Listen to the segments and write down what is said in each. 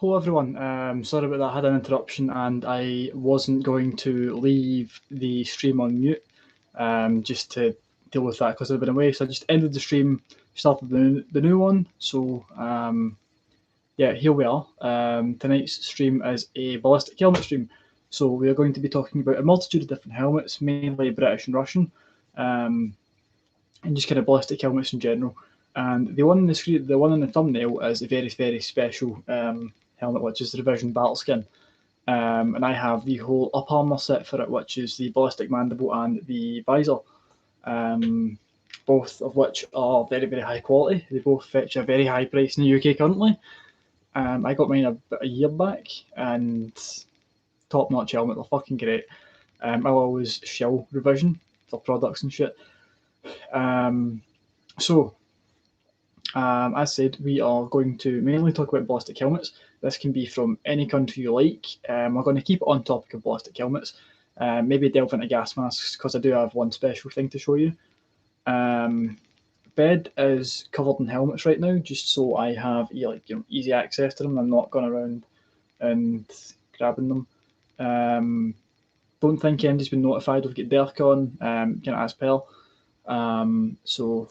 Hello everyone, sorry about that, I had an interruption and I wasn't going to leave the stream on mute just to deal with that because I've been away, so I just ended the stream, started the new one, so yeah, here we are. Tonight's stream is a ballistic helmet stream, so we are going to be talking about a multitude of different helmets, mainly British and Russian, and just kind of ballistic helmets in general. And the one in the screen, the one in the thumbnail, is a very, very special helmet, which is the Revision Battleskin. And I have the whole up armour set for it, which is the ballistic mandible and the visor, both of which are very, very high quality. They both fetch a very high price in the UK currently. I got mine about a year back, and top-notch helmet, they're fucking great. I'll always shill Revision for products and shit. As said, we are going to mainly talk about ballistic helmets. This can be from any country you like. We're going to keep it on topic of ballistic helmets. Maybe delve into gas masks because I do have one special thing to show you. Bed is covered in helmets right now, just so I have easy access to them. I'm not going around and grabbing them. Don't think anybody's been notified we've got Derek on, kind of as per. So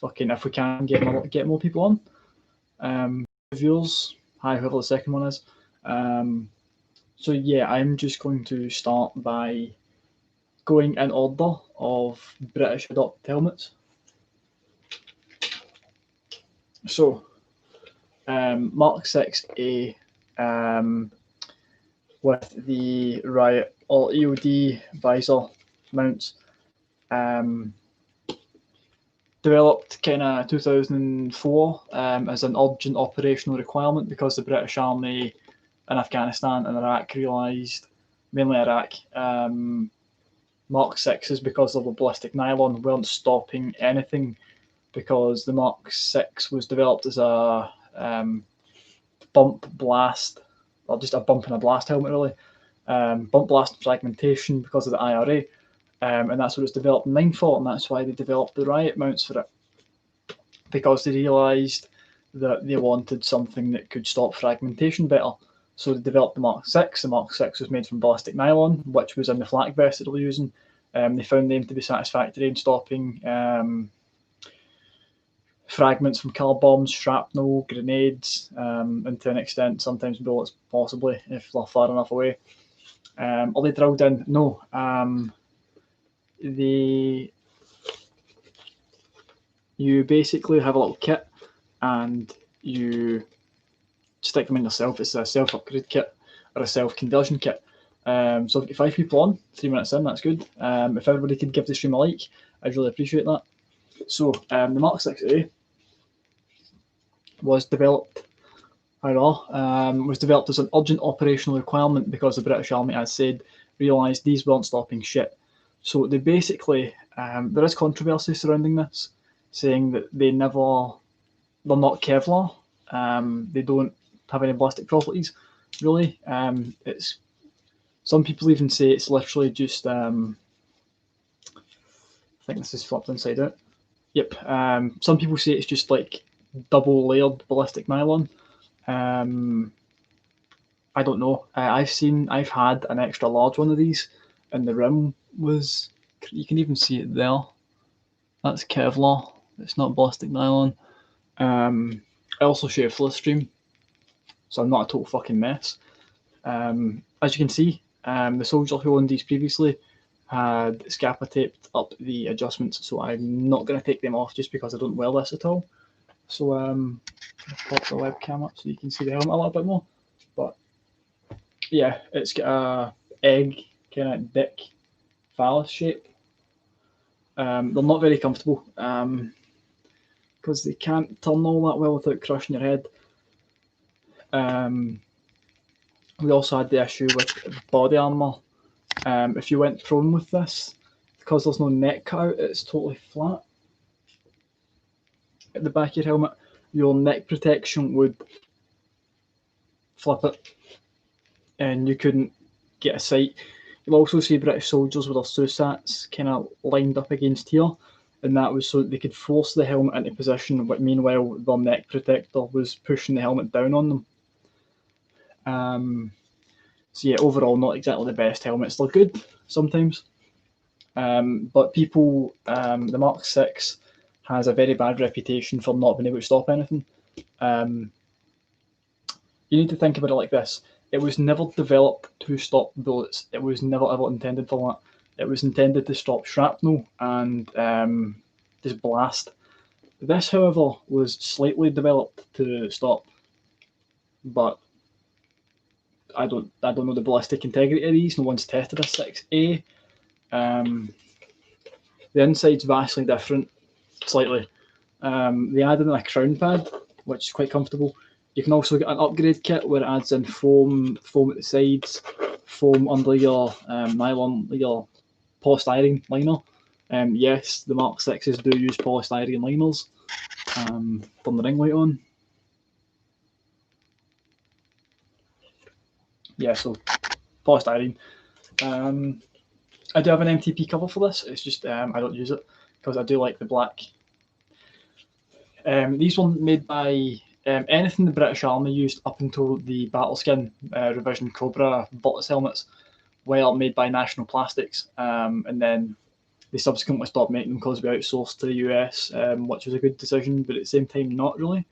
fucking if we can get more people on. Viewers, hi, whoever the second one is. So yeah, I'm just going to start by going in order of British adopted helmets. So Mark 6A with the Riot or EOD visor mounts. Developed kind of 2004 as an urgent operational requirement because the British Army in Afghanistan and Iraq realised, mainly Iraq, Mark 6s, because of the ballistic nylon, weren't stopping anything, because the Mark 6 was developed as a bump blast, or just a bump and a blast helmet really, bump blast fragmentation because of the IRA. And that's what it's developed in 9-4, and that's why they developed the Riot mounts for it, because they realised that they wanted something that could stop fragmentation better. So they developed the Mark 6. The Mark 6 was made from ballistic nylon, which was in the flak vest that they were using. They found them to be satisfactory in stopping fragments from car bombs, shrapnel, grenades, and to an extent, sometimes bullets, possibly, if they're far enough away. Are they drilled in? No. You basically have a little kit and you stick them in yourself. It's a self-upgrade kit or a self-conversion kit. So I've got 5 people on, 3 minutes in, that's good. If everybody could give the stream a like, I'd really appreciate that. So the Mark 6A was developed as an urgent operational requirement because the British Army, as said, realised these weren't stopping shit. So they basically, there is controversy surrounding this, saying that they're not Kevlar. They don't have any ballistic properties, really. Some people even say it's literally just, I think this is flipped inside out. Yep. Some people say it's just like double layered ballistic nylon. I don't know. I've had an extra large one of these, and the rim was, you can even see it there. That's Kevlar. It's not ballistic nylon. I also shaved for the stream, so I'm not a total fucking mess. As you can see, the soldier who owned these previously had scapa taped up the adjustments, so I'm not going to take them off just because I don't wear this at all. So I'll pop the webcam up so you can see the helmet a little bit more. But yeah, it's got a egg kind of dick phallus shape. They're not very comfortable because they can't turn all that well without crushing your head. We also had the issue with body armour. If you went prone with this, because there's no neck cut out, it's totally flat at the back of your helmet, your neck protection would flip it and you couldn't get a sight. You'll also see British soldiers with their SUSATs kind of lined up against here, and that was so that they could force the helmet into position, but meanwhile their neck protector was pushing the helmet down on them. So yeah, overall not exactly the best helmets. They're good sometimes, but people, the Mark 6 has a very bad reputation for not being able to stop anything. You need to think about it like this. It was never developed to stop bullets. It was never ever intended for that. It was intended to stop shrapnel and just blast. This, however, was slightly developed to stop, but I don't know the ballistic integrity of these. No one's tested a 6A. The inside's vastly different, slightly. They added in a crown pad, which is quite comfortable. You can also get an upgrade kit where it adds in foam at the sides, foam under your nylon, your polystyrene liner. Yes, the Mark 6s do use polystyrene liners. Turn the ring light on. Yeah, so polystyrene. I do have an MTP cover for this. It's just I don't use it because I do like the black. These were made by anything the British Army used up until the Battleskin revision Cobra Bullets helmets were made by National Plastics, and then they subsequently stopped making them because we outsourced to the US, which was a good decision, but at the same time not really,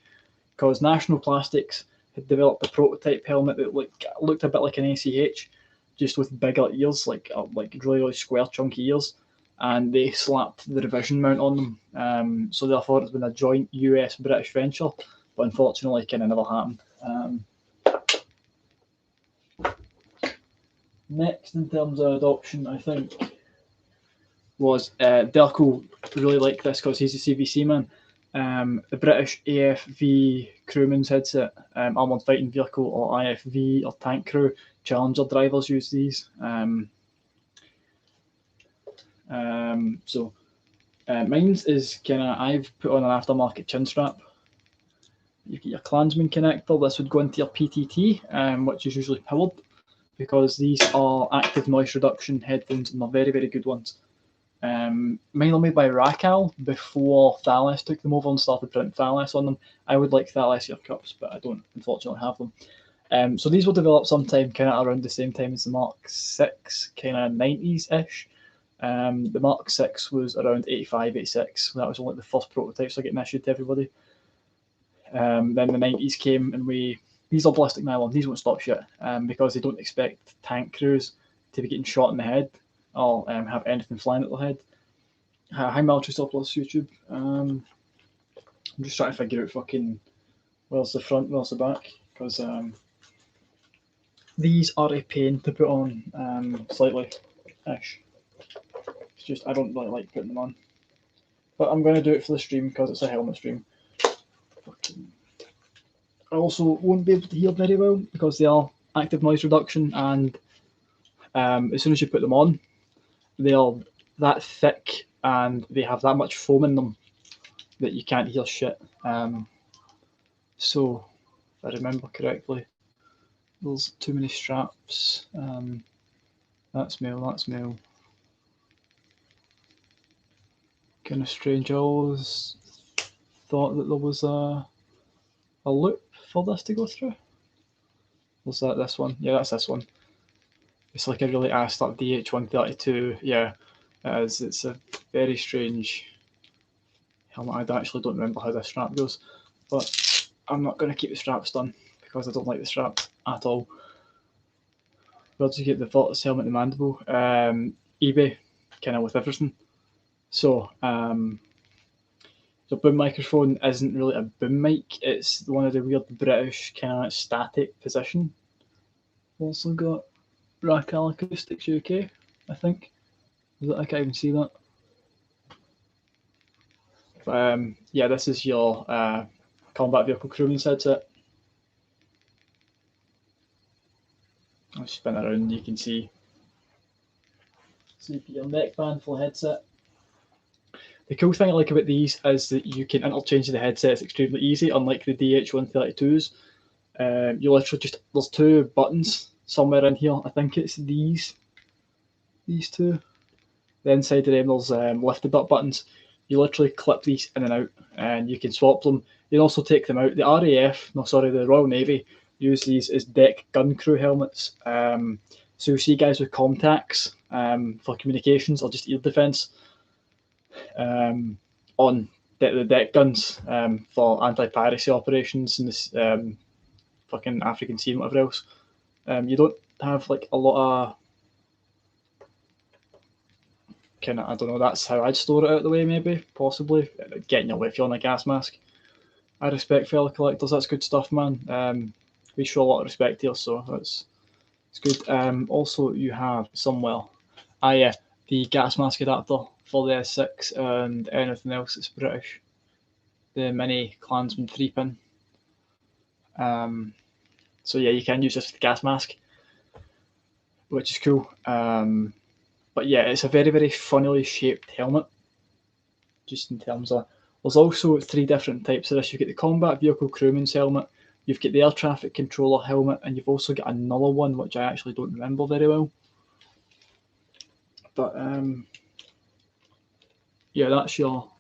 because National Plastics had developed a prototype helmet that looked a bit like an ACH, just with bigger ears, like really square chunky ears, and they slapped the revision mount on them. So therefore it's been a joint US-British venture, but unfortunately kind of never happened. Next in terms of adoption, I think, was Delco really liked this because he's a CVC man. The British AFV crewman's headset, armoured fighting vehicle, or IFV or tank crew Challenger drivers use these. Mine's is kind of, I've put on an aftermarket chin strap. You get your Klansman connector. This would go into your PTT, which is usually powered, because these are active noise reduction headphones and they're very, very good ones. Mine are made by Racal before Thales took them over and started printing Thales on them. I would like Thales ear cups, but I don't unfortunately have them. So these were developed sometime kind of around the same time as the Mark 6, kind of 90s-ish. The Mark 6 was around 85, 86. That was only the first prototypes are getting issued to everybody. Then the 90s came and these are ballistic nylon. These won't stop shit because they don't expect tank crews to be getting shot in the head or have anything flying at their head. High military surplus YouTube. I'm just trying to figure out fucking where's the front, where's the back, because these are a pain to put on slightly-ish. It's just I don't really like putting them on, but I'm going to do it for the stream because it's a helmet stream. I also won't be able to hear very well because they are active noise reduction, and as soon as you put them on, they are that thick and they have that much foam in them that you can't hear shit. So, if I remember correctly, there's too many straps. That's mail. Kind of strange. I always thought that there was a loop for this to go through. Was that this one? Yeah, that's this one. It's like a really assed up DH132. Yeah, it's a very strange helmet. I actually don't remember how this strap goes, but I'm not going to keep the straps done because I don't like the straps at all. Where did you get the Vortex helmet, the mandible? eBay, kind of with everything. So, the boom microphone isn't really a boom mic. It's one of the weird British kind of static position. Also got Racal Acoustics UK, I think. I can't even see that. But, yeah, this is your combat vehicle crewman's headset. I'll spin it around, you can see. So you put your neckband for the headset. The cool thing I like about these is that you can interchange the headsets extremely easy, unlike the DH132s. You literally just, there's two buttons somewhere in here. I think it's these two. The inside of them, there's lifted up buttons. You literally clip these in and out, and you can swap them. You can also take them out. The Royal Navy use these as deck gun crew helmets. So you'll see guys with contacts for communications or just ear defence on the deck guns for anti-piracy operations in this fucking African sea and whatever else. You don't have like a lot of kind of, I don't know, that's how I'd store it out of the way, maybe, possibly. Getting your whiffy on a gas mask. I respect fellow collectors, that's good stuff, man. We show a lot of respect here, so it's good. Also, you have somewhere, yeah, the gas mask adapter for the S6 and anything else that's British. The Mini Klansman 3-pin. So yeah, you can use this for the gas mask, which is cool. But yeah, it's a very, very funnily shaped helmet. Just in terms of, there's also 3 different types of this. You've got the combat vehicle crewman's helmet, you've got the air traffic controller helmet, and you've also got another one which I actually don't remember very well. But yeah, that's your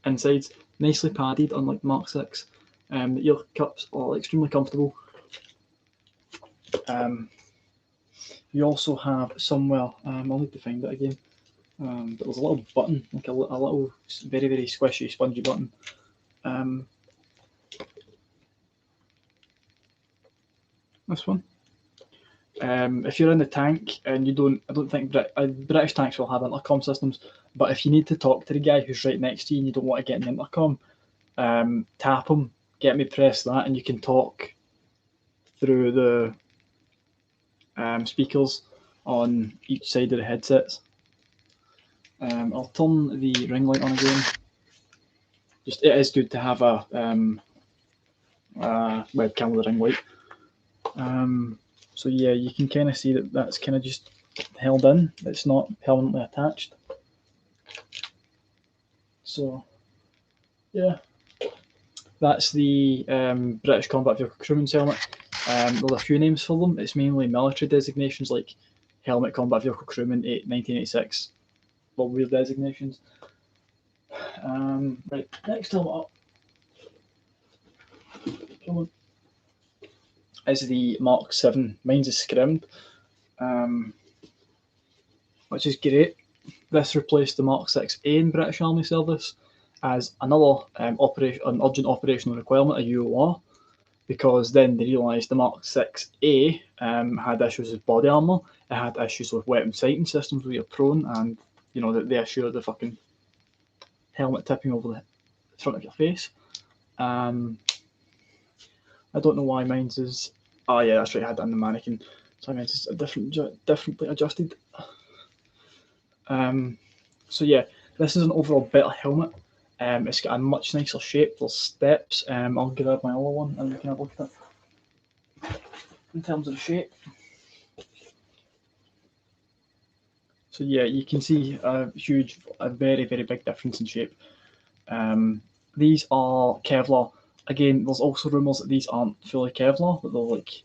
insides. Nicely padded, unlike Mark 6. The ear cups are extremely comfortable. You also have somewhere, I'll need to find it again, but there's a little button, like a little very, very squishy, spongy button. This one. If you're in the tank and you don't, I don't think British tanks will have intercom systems, but if you need to talk to the guy who's right next to you and you don't want to get an intercom, tap him, get me press that, and you can talk through the speakers on each side of the headsets. I'll turn the ring light on again. Just, it is good to have a webcam with a ring light. So yeah, you can kind of see that that's kind of just held in. It's not permanently attached. So yeah, that's the British Combat Vehicle Crewman's helmet. There's a few names for them. It's mainly military designations like Helmet Combat Vehicle Crewman 1986. Well, weird designations. Right, next helmet up. Come on. Is the Mark 7. Mine's is scrimmed, which is great. This replaced the Mark 6A in British Army service as another an urgent operational requirement, a UOR, because then they realised the Mark 6A had issues with body armour, it had issues with weapon sighting systems where you're prone, and you know the issue of the fucking helmet tipping over the front of your face. I don't know why mine's is. Oh yeah, that's right. I had that in the mannequin. So mine's is differently adjusted. So yeah, this is an overall better helmet. It's got a much nicer shape. There's steps. I'll grab my other one and we can have a look at it. In terms of the shape. So yeah, you can see a very, very big difference in shape. These are Kevlar. Again, there's also rumours that these aren't fully Kevlar, that they're like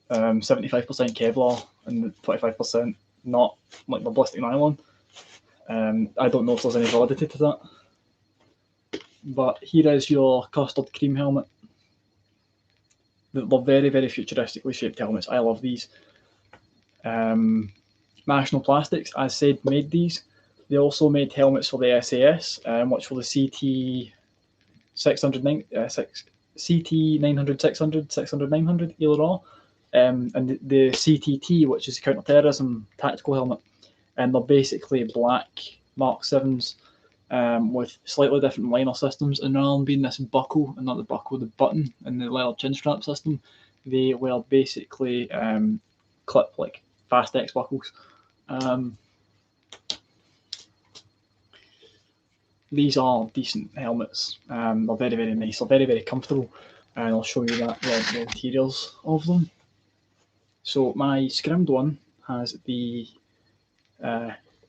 75% Kevlar and 25% not, like the ballistic nylon. I don't know if there's any validity to that. But here is your custard cream helmet. They're very, very futuristically shaped helmets. I love these. National Plastics, as said, made these. They also made helmets for the SAS, which were the CT 900, 600, 900, either or. And the CTT, which is the counter-terrorism tactical helmet. And they're basically black Mark 7s with slightly different liner systems. And rather than being this buckle, and not the buckle, the button and the leather chin strap system, they were basically clip like fast X buckles. These are decent helmets. They're very, very nice. They're very, very comfortable. And I'll show you that the materials of them. So my scrimmed one has the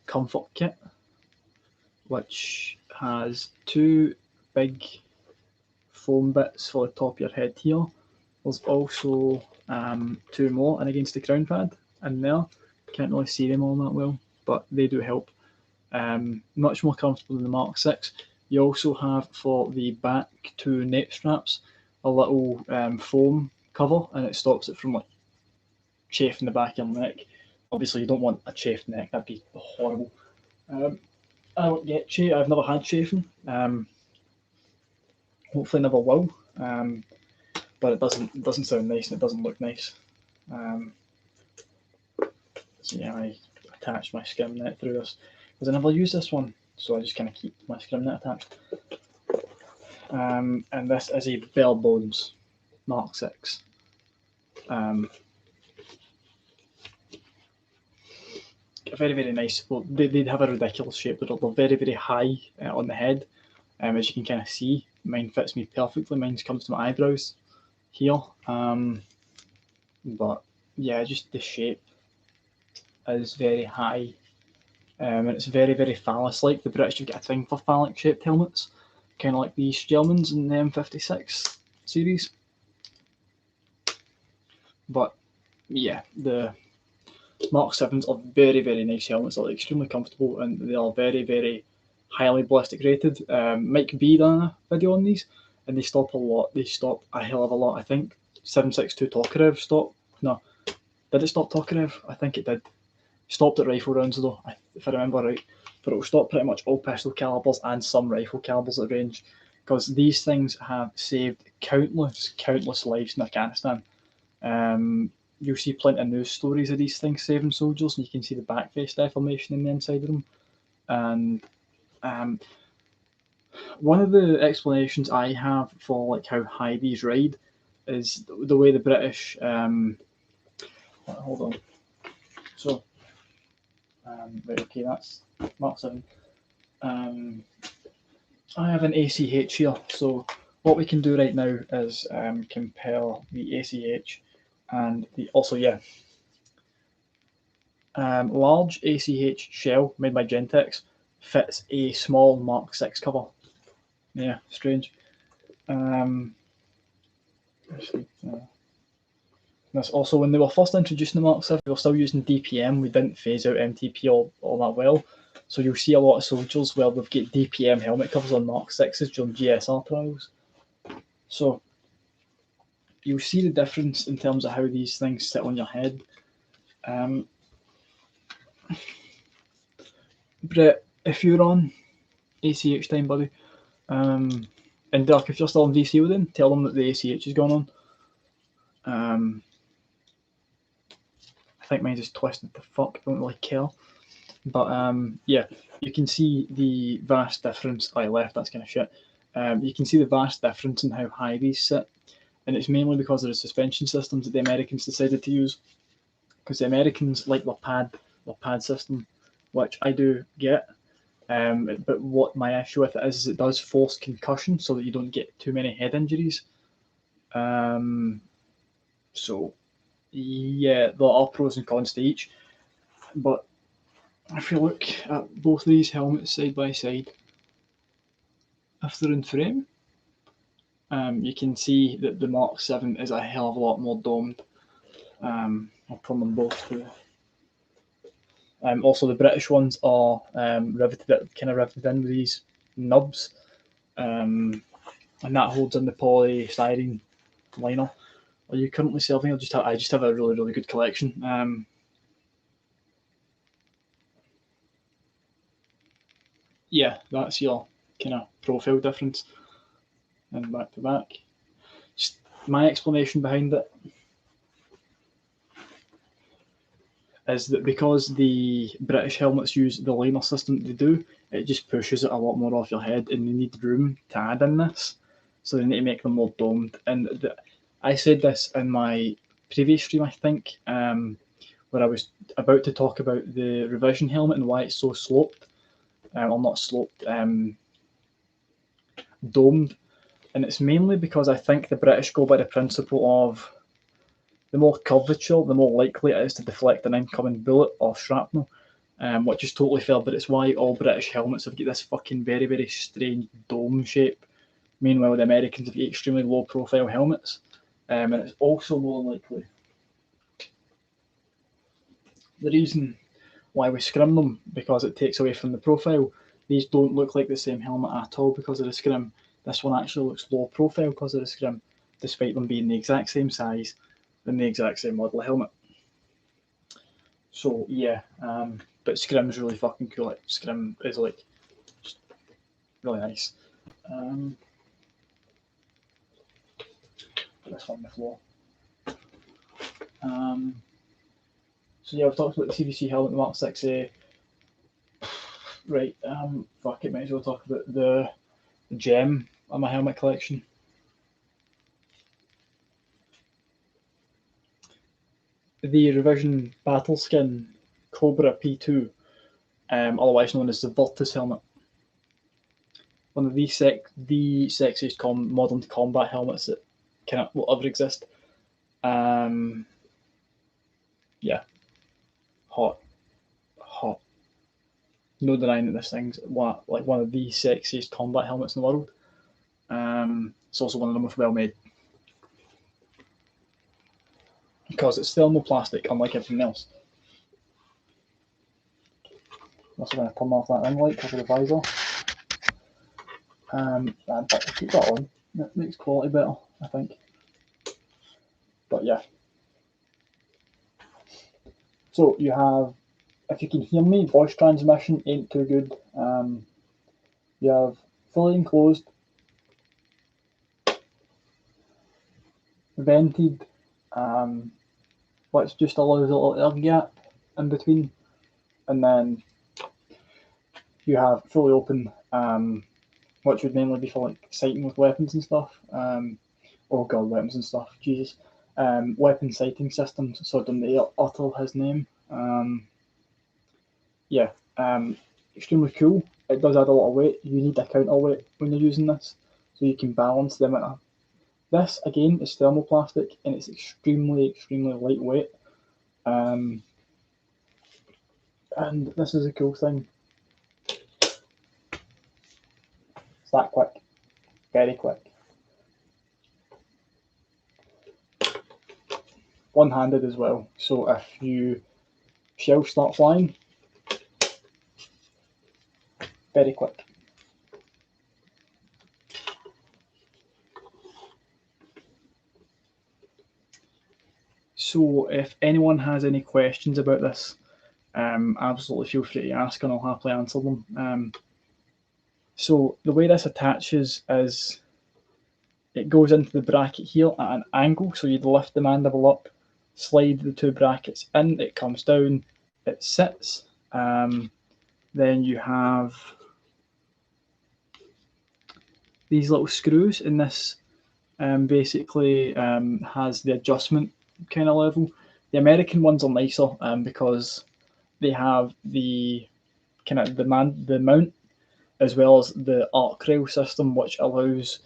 comfort kit, which has 2 big foam bits for the top of your head here. There's also 2 more and against the crown pad in there. Can't really see them all that well, but they do help. Much more comfortable than the Mark 6. You also have for the back 2 nape straps a little foam cover, and it stops it from like chafing the back of your neck. Obviously, you don't want a chafed neck; that'd be horrible. I don't get chafe. I've never had chafing. Hopefully, never will. But it doesn't sound nice and it doesn't look nice. So yeah, I attached my scrim net through this because I never use this one, so I just kind of keep my scrim net attached. And this is a bare bones Mark 6. Very, very nice. Well, they have a ridiculous shape. They're very, very high on the head. As you can kind of see, mine fits me perfectly. Mine comes to my eyebrows here. But yeah, just the shape is very high. And it's very, very phallus-like. The British have got a thing for phallic-shaped helmets, kind of like the Germans in the M56 series. But yeah, the Mark 7s are very, very nice helmets. They're extremely comfortable and they are very, very highly ballistic rated. Mike B done a video on these and they stop a lot. They stop a hell of a lot. I think 7.62 Tokarev stopped. No, did it stop Tokarev? I think it did. Stopped at rifle rounds though, if I remember right. But it will stop pretty much all pistol calibers and some rifle calibers at range, because these things have saved countless lives in Afghanistan. You'll see plenty of news stories of these things saving soldiers, and you can see the back face deformation in the inside of them. And one of the explanations I have for like how high these ride is the way the British. Hold on. So. Right, okay, that's Mark 7. I have an ACH here, so what we can do right now is compare the ACH and the large ACH shell made by Gentex fits a small Mark 6 cover. Yeah, strange. That's also when they were first introducing the Mark 7, we were still using DPM. We didn't phase out MTP all that well. So you'll see a lot of soldiers where they've got DPM helmet covers on Mark 6s during GSR trials. So you'll see the difference in terms of how these things sit on your head. Brett, if you're on ACH time, buddy, and Dirk, if you're still on VC with them, tell them that the ACH is going on. I think mine just twisted the fuck, don't really care. But yeah, you can see the vast difference. I left, that's kind of shit. You can see the vast difference in how high these sit, and it's mainly because of the suspension systems that the Americans decided to use. Because the Americans like their pad system, which I do get. But what my issue with it is it does force concussion so that you don't get too many head injuries. So yeah, there are pros and cons to each. But if you look at both of these helmets side by side, if they're in frame, you can see that the Mark 7 is a hell of a lot more domed. I'll put them both through. Also, the British ones are riveted in with these nubs, and that holds in the polystyrene liner. Are you currently serving? I just have a really, really good collection. Yeah, that's your kind of profile difference, and back to back. Just my explanation behind it is that because the British helmets use the liner system they do, it just pushes it a lot more off your head, and they need room to add in this, so they need to make them more domed. And I said this in my previous stream, I think, where I was about to talk about the revision helmet and why it's so sloped, or not sloped, domed. And it's mainly because I think the British go by the principle of the more curvature, the more likely it is to deflect an incoming bullet or shrapnel, which is totally fair, but it's why all British helmets have got this fucking very, very strange dome shape. Meanwhile, the Americans have got extremely low profile helmets, and it's also more likely. The reason why we scrim them, because it takes away from the profile. These don't look like the same helmet at all because of the scrim. This one actually looks low profile because of the scrim. despite them being the exact same size and the exact same model of helmet. So yeah, but Scrim's really fucking cool. Like, Scrim is like just really nice. Put this on the floor. So yeah, I've talked about the CVC helmet, the Mark 6A. Right, fuck it, might as well talk about the gem on my helmet collection. The revision battle skin Cobra P2, otherwise known as the Virtus helmet. One of the sexiest modern combat helmets that will ever exist. Yeah, hot. No denying that this thing's one of the sexiest combat helmets in the world. It's also one of the most well made because it's thermoplastic, unlike everything else. Also going to turn off that ring light because of the visor. And keep that on. That makes quality better, I think. But yeah. So you have, if you can hear me, voice transmission ain't too good. You have fully enclosed, vented, which just allows a little air gap in between, and then you have fully open, which would mainly be for like sighting with weapons and stuff. Oh god, weapons and stuff, Jesus. Weapon sighting systems, so I don't utter his name. Yeah, extremely cool. It does add a lot of weight. You need a counterweight when you're using this, so you can balance the amount of. This again is thermoplastic and it's extremely lightweight. And this is a cool thing. It's that quick, very quick. One-handed as well, so if you shells start flying, very quick. So if anyone has any questions about this, absolutely feel free to ask and I'll happily answer them. So the way this attaches is it goes into the bracket here at an angle, so you'd lift the mandible up, slide the two brackets in, it comes down, it sits. Then you have these little screws, and this basically has the adjustment kind of level. The American ones are nicer because they have the the mount as well as the arc rail system, which allows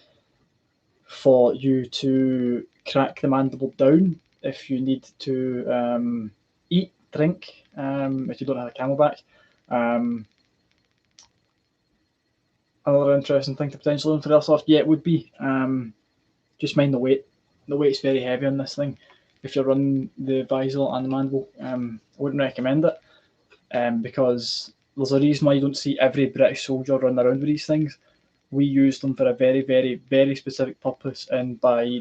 for you to crack the mandible down if you need to eat, drink, if you don't have a camelback. Another interesting thing to potentially learn for airsoft, yeah, it would be just mind the weight. The weight's very heavy on this thing. If you're running the visor and the mandible, I wouldn't recommend it because there's a reason why you don't see every British soldier running around with these things. We use them for a very specific purpose, and by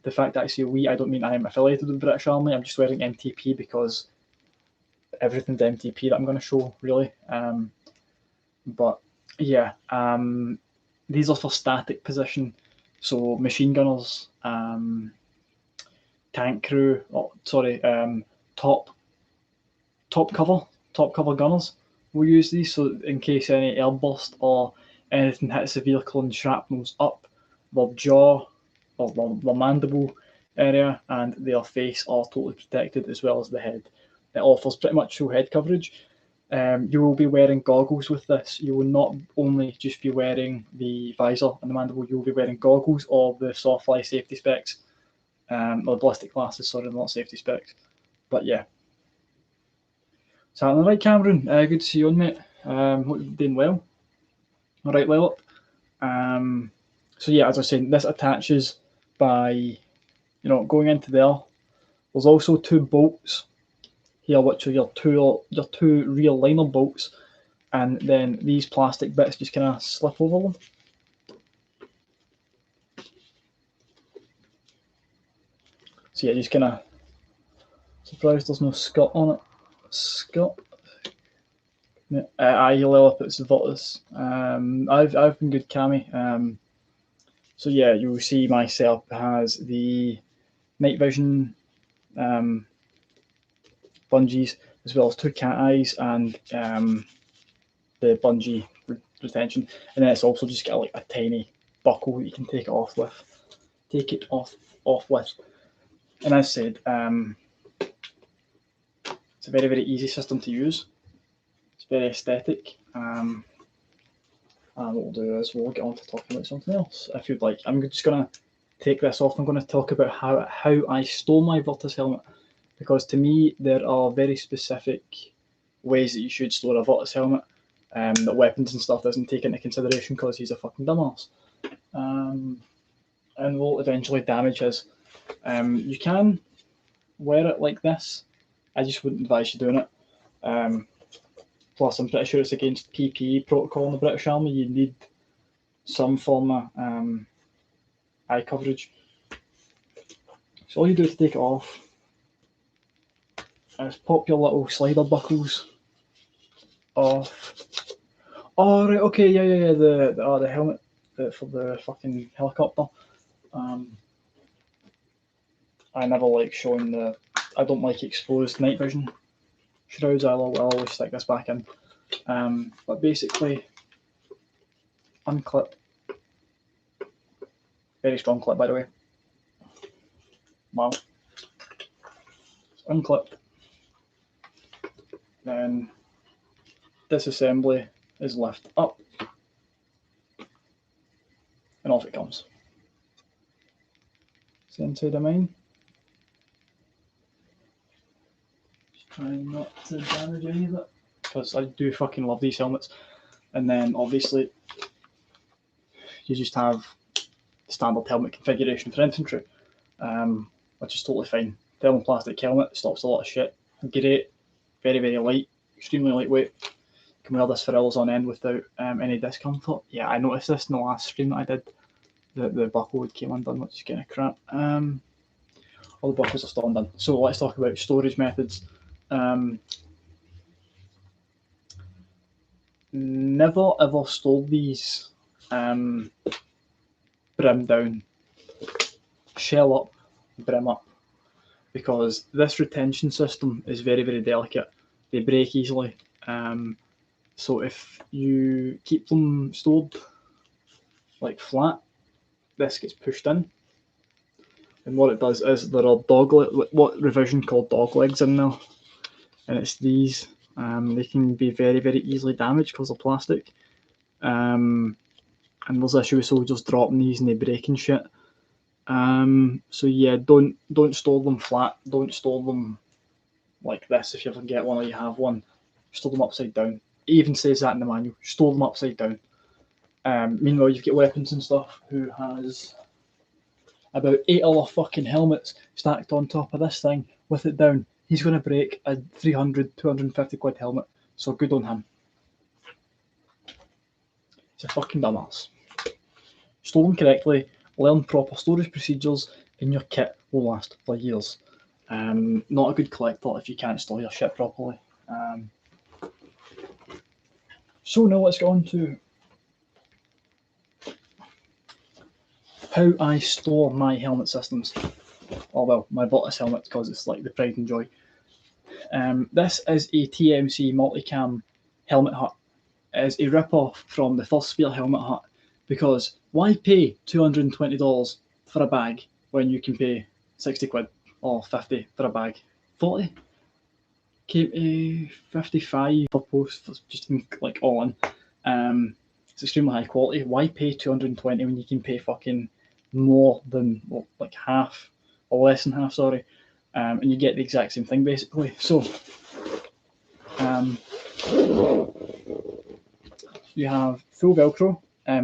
the fact that I say we, I don't mean I am affiliated with the British Army. I'm just wearing MTP because everything's MTP that I'm going to show, really. But yeah, these are for static position, so machine gunners, tank crew, top cover gunners will use these, so in case any airburst or anything hits the vehicle and shrapnel's up their jaw or their mandible area and their face are totally protected, as well as the head. It offers pretty much full head coverage. You will be wearing goggles with this. You will not only just be wearing the visor and the mandible, you will be wearing goggles or the Softfly safety specs, or ballistic glasses, sorry, not safety specs. But yeah. So on the right, Cameron, good to see you on, mate. Hope you're doing well. All right, well up. So yeah, as I was saying, this attaches by, going into there. There's also two bolts here, which are your two rear liner bolts, and then these plastic bits just kind of slip over them. So yeah, just kind of surprised there's no Scott on it. Scott. Lilliput's Votus. I've been good, Cammy. So yeah, you'll see my setup has the night vision bungees, as well as 2 cat eyes and the bungee retention, and then it's also just got like a tiny buckle that you can take it off with. And as I said, it's a very easy system to use. It's very aesthetic. And what we'll do is we'll get on to talking about something else if you'd like. I'm just gonna take this off. I'm going to talk about how I stole my Virtus helmet, because to me there are very specific ways that you should store a Virtus helmet that weapons and stuff doesn't take into consideration because he's a fucking dumbass. And will eventually damage his. You can wear it like this. I just wouldn't advise you doing it. Plus, I'm pretty sure it's against PPE protocol in the British Army. You need some form of eye coverage. So all you do to take it off is pop your little slider buckles off. Oh right, okay, yeah. The helmet for the fucking helicopter. I never like showing the. I don't like exposed night vision shrouds. I'll always stick this back in. But basically, unclip. Very strong clip, by the way. Wow. Unclip. Then disassembly is lift up, and off it comes. It's the inside of mine. Just trying not to damage any of it, because I do fucking love these helmets. And then obviously you just have the standard helmet configuration for infantry, which is totally fine. Thermoplastic helmet stops a lot of shit. Great, very light, extremely lightweight. Can wear this for hours on end without any discomfort. Yeah, I noticed this in the last stream that I did. The buckle came undone, which is kind of crap. All the buckles are still undone. So let's talk about storage methods. Never ever store these brim down, shell up, brim up, because this retention system is very delicate. They break easily. So if you keep them stored like flat, this gets pushed in, and what it does is there are what revision called dog legs in there, and it's these. They can be very easily damaged because they're plastic. And there's issue with soldiers dropping these and they break and shit. So yeah, don't store them flat. Don't store them like this if you ever get one or you have one. Store them upside down. It even says that in the manual. Store them upside down. Meanwhile, you've got weapons and stuff who has about 8 other fucking helmets stacked on top of this thing with it down. He's going to break a 300, 250 quid helmet. So good on him. He's a fucking dumbass. Store them correctly, learn proper storage procedures, and your kit will last for years. Not a good collector if you can't store your shit properly. So now let's get on to how I store my helmet systems. Oh well, my Virtus helmet, because it's like the pride and joy. This is a TMC multicam helmet hut. It is a rip-off from the First Spear helmet hut, because why pay $220 for a bag when you can pay 60 quid or 50 for a bag? 40? Came to 55 per post, just like all in. It's extremely high quality. Why pay 220 when you can pay fucking more than like half or less than half, sorry, and you get the exact same thing basically. So you have full Velcro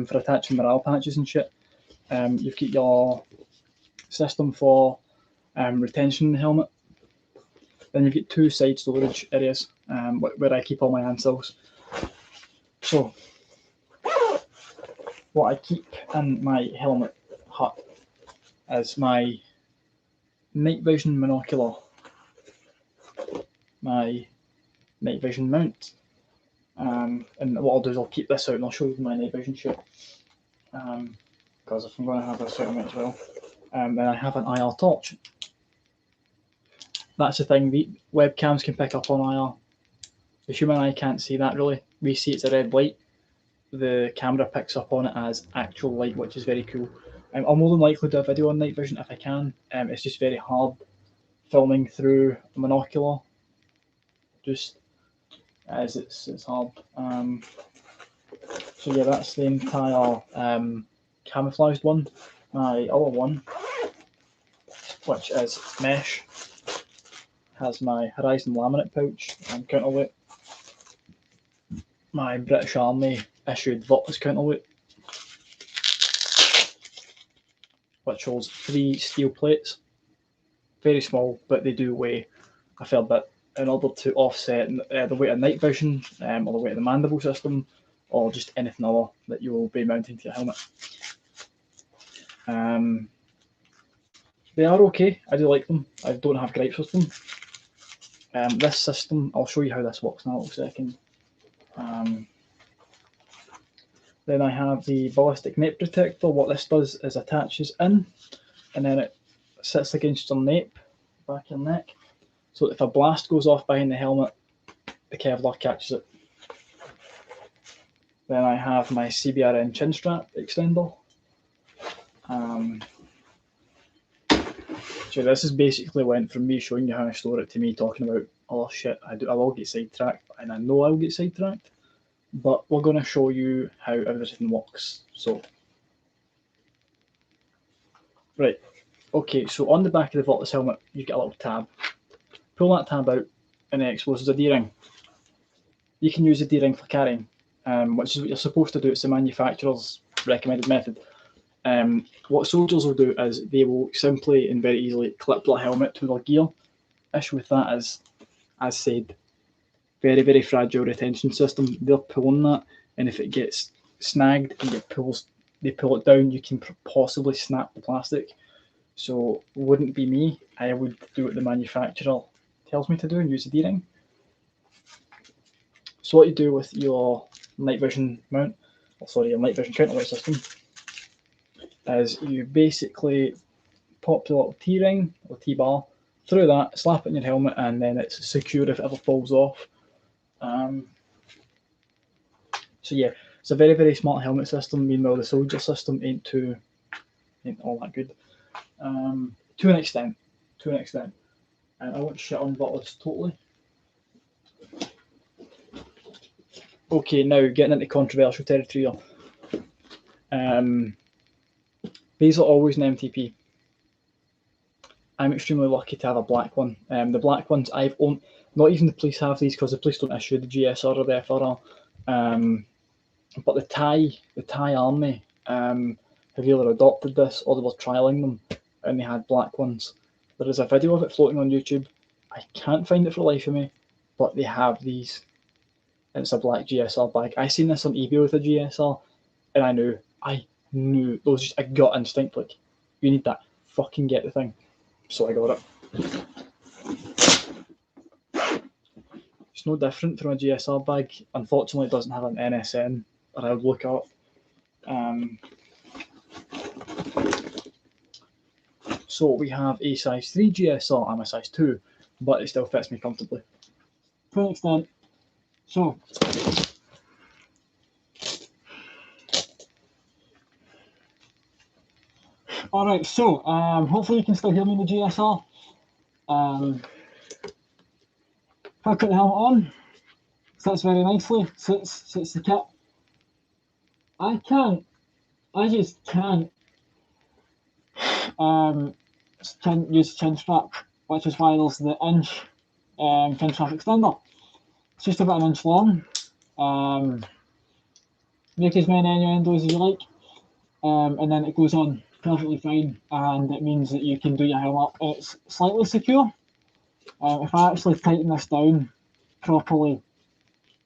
for attaching morale patches and shit. You've got your system for retention in the helmet. Then you've got 2 side storage areas where I keep all my ancils. So what I keep in my helmet hut is my night vision monocular, my night vision mount. And what I'll do is I'll keep this out and I'll show you my night vision shit. Because if I'm going to have this out as well. Then I have an IR torch. That's the thing, the webcams can pick up on IR. The human eye can't see that really. We see it's a red light. The camera picks up on it as actual light, which is very cool. I'll more than likely do a video on night vision if I can. It's just very hard filming through a monocular, just as it's hard. So yeah, that's the entire camouflaged one. My other one, which is mesh, has my Horizon laminate pouch and counterweight. My British Army issued Virtus counterweight, which holds 3 steel plates. Very small, but they do weigh a fair bit in order to offset the weight of night vision, or the weight of the mandible system, or just anything other that you will be mounting to your helmet. They are okay. I do like them. I don't have gripes with them. This system, I'll show you how this works in a little second. Then I have the ballistic nape protector. What this does is attaches in, and then it sits against your nape, back of your neck. So if a blast goes off behind the helmet, the Kevlar catches it. Then I have my CBRN chin strap extender. So this is basically went from me showing you how I store it to me talking about other shit. I will get sidetracked, and I know I'll get sidetracked, but we're going to show you how everything works. So, right, okay, so on the back of the Virtus helmet, you get a little tab. Pull that tab out, and it exposes a D-ring. You can use a D-ring for carrying, which is what you're supposed to do. It's the manufacturer's recommended method. What soldiers will do is they will simply and very easily clip their helmet to their gear. Issue with that is, as said, very, very fragile retention system. They're pulling that, and if it gets snagged and they pull it down, you can possibly snap the plastic. So wouldn't be me. I would do what the manufacturer tells me to do and use a D-ring. So what you do with your night vision mount, your night vision counterweight system, is you basically pop the little T-ring or T-bar through that, slap it in your helmet, and then it's secure if it ever falls off. So yeah, it's a very, very smart helmet system. Meanwhile, the soldier system ain't all that good. To an extent. And I won't shit on Virtus totally. Okay, now getting into controversial territory here. These are always an MTP. I'm extremely lucky to have a black one. The black ones I've owned, not even the police have these because the police don't issue the GSR or the FRR. But the Thai army have either adopted this or they were trialling them and they had black ones. There is a video of it floating on YouTube. I can't find it for the life of me, but they have these. And it's a black GSR bag. I seen this on eBay with a GSR, and I knew there was just a gut instinct like, you need that, fucking get the thing. So I got it. It's no different from a GSR bag. Unfortunately, it doesn't have an NSN, or I would look up. So we have a size 3 GSR. I'm a size 2, but it still fits me comfortably. To an extent. So, alright, so hopefully you can still hear me in the GSR. If I put the helmet on, sits very nicely, sits the kit. I just can't use chin strap, which is why there's the inch chin strap extender. It's just about an inch long. Make as many innuendos as you like, and then it goes on perfectly fine, and it means that you can do your helmet. It's slightly secure. If I actually tighten this down properly,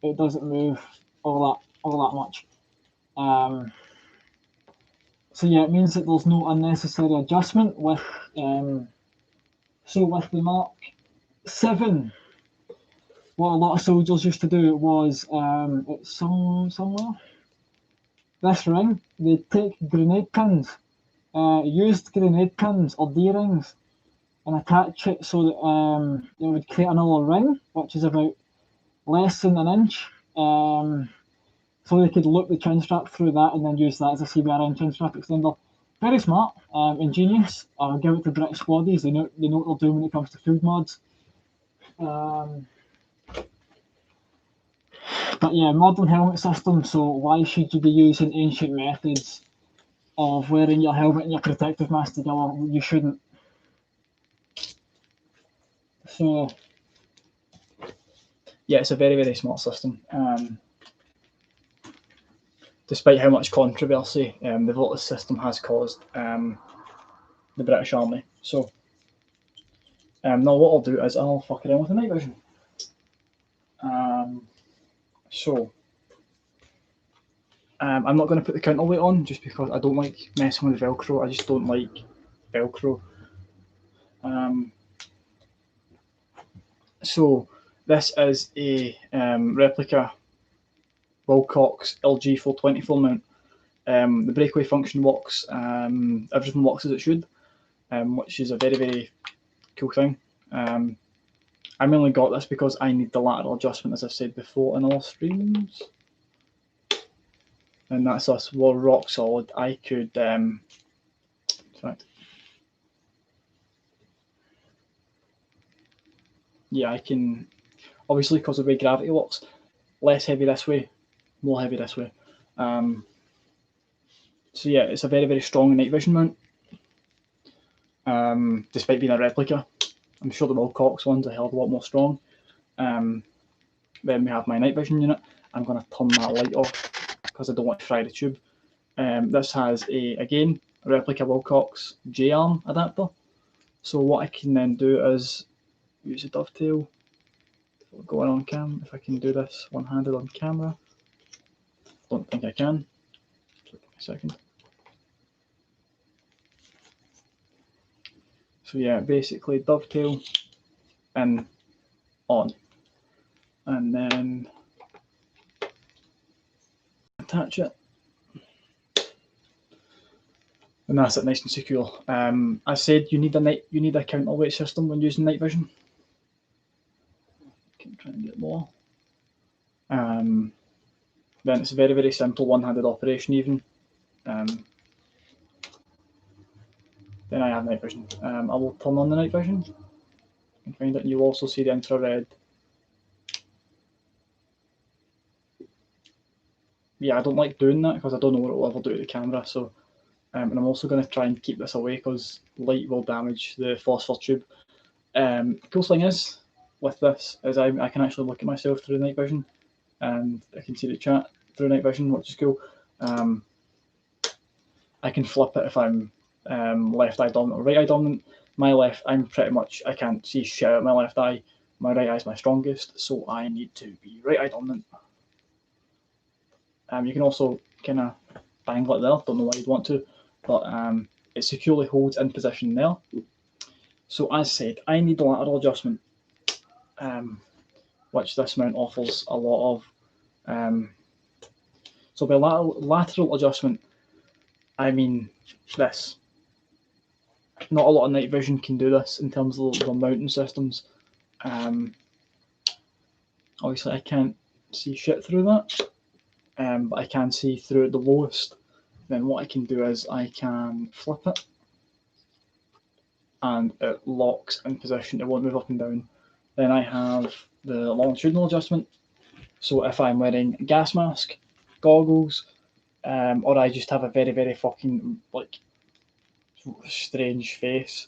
it doesn't move all that much. So yeah, it means that there's no unnecessary adjustment with So with the Mark 7, what a lot of soldiers used to do was, it's somewhere, this ring, they'd take grenade pins, used grenade pins or D-rings, and attach it so that it would create another ring, which is about less than an inch. So they could loop the chin strap through that and then use that as a CBRN chin strap extender. Very smart, ingenious. I'll give it to British squaddies. They know what they're doing when it comes to field mods. But yeah, modern helmet system. So why should you be using ancient methods of wearing your helmet and your protective mask together? You shouldn't. So yeah, it's a very, very smart system. Despite how much controversy the Voltus system has caused the British Army. So now what I'll do is I'll fuck around with the night vision. I'm not going to put the counterweight on just because I don't like messing with the Velcro. I just don't like Velcro. So this is a replica Wilcox LG 424 mount. The breakaway function works, everything works as it should, which is a very, very cool thing. I mainly got this because I need the lateral adjustment, as I've said before in all streams. And that's us, we're rock solid. I could, in fact, yeah, I can, obviously because of the way gravity works, less heavy this way, more heavy this way. So yeah, it's a very, very strong night vision mount, despite being a replica. I'm sure the Wilcox one's a hell of a lot more strong. Then we have my night vision unit. I'm going to turn that light off because I don't want to fry the tube. This has again, a replica Wilcox J-arm adapter. So what I can then do is use a dovetail. Going on cam, if I can do this one-handed on camera. Don't think I can. So give me a second. So yeah, basically dovetail and on, and then attach it, and that's it, nice and secure. I said you need a counterweight system when using night vision. Can try and get more. Then it's a very, very simple one-handed operation even. Then I have night vision. I will turn on the night vision and find it, and you'll also see the infrared. Yeah, I don't like doing that because I don't know what it will ever do to the camera. So, and I'm also going to try and keep this away because light will damage the phosphor tube. Cool thing is with this is I can actually look at myself through night vision, and I can see the chat through night vision, which is cool. I can flip it if I'm left eye dominant or right eye dominant. My left, I'm pretty much, I can't see shit out of my left eye. My right eye is my strongest, so I need to be right eye dominant. You can also kind of bangle it there, don't know why you'd want to, but it securely holds in position there. So as said, I need the lateral adjustment, which this mount offers a lot of. So by lateral adjustment, I mean this. Not a lot of night vision can do this in terms of the mounting systems. Obviously, I can't see shit through that, but I can see through it the lowest. Then what I can do is I can flip it, and it locks in position. It won't move up and down. Then I have the longitudinal adjustment. So if I'm wearing a gas mask, goggles, or I just have a very, very fucking like strange face,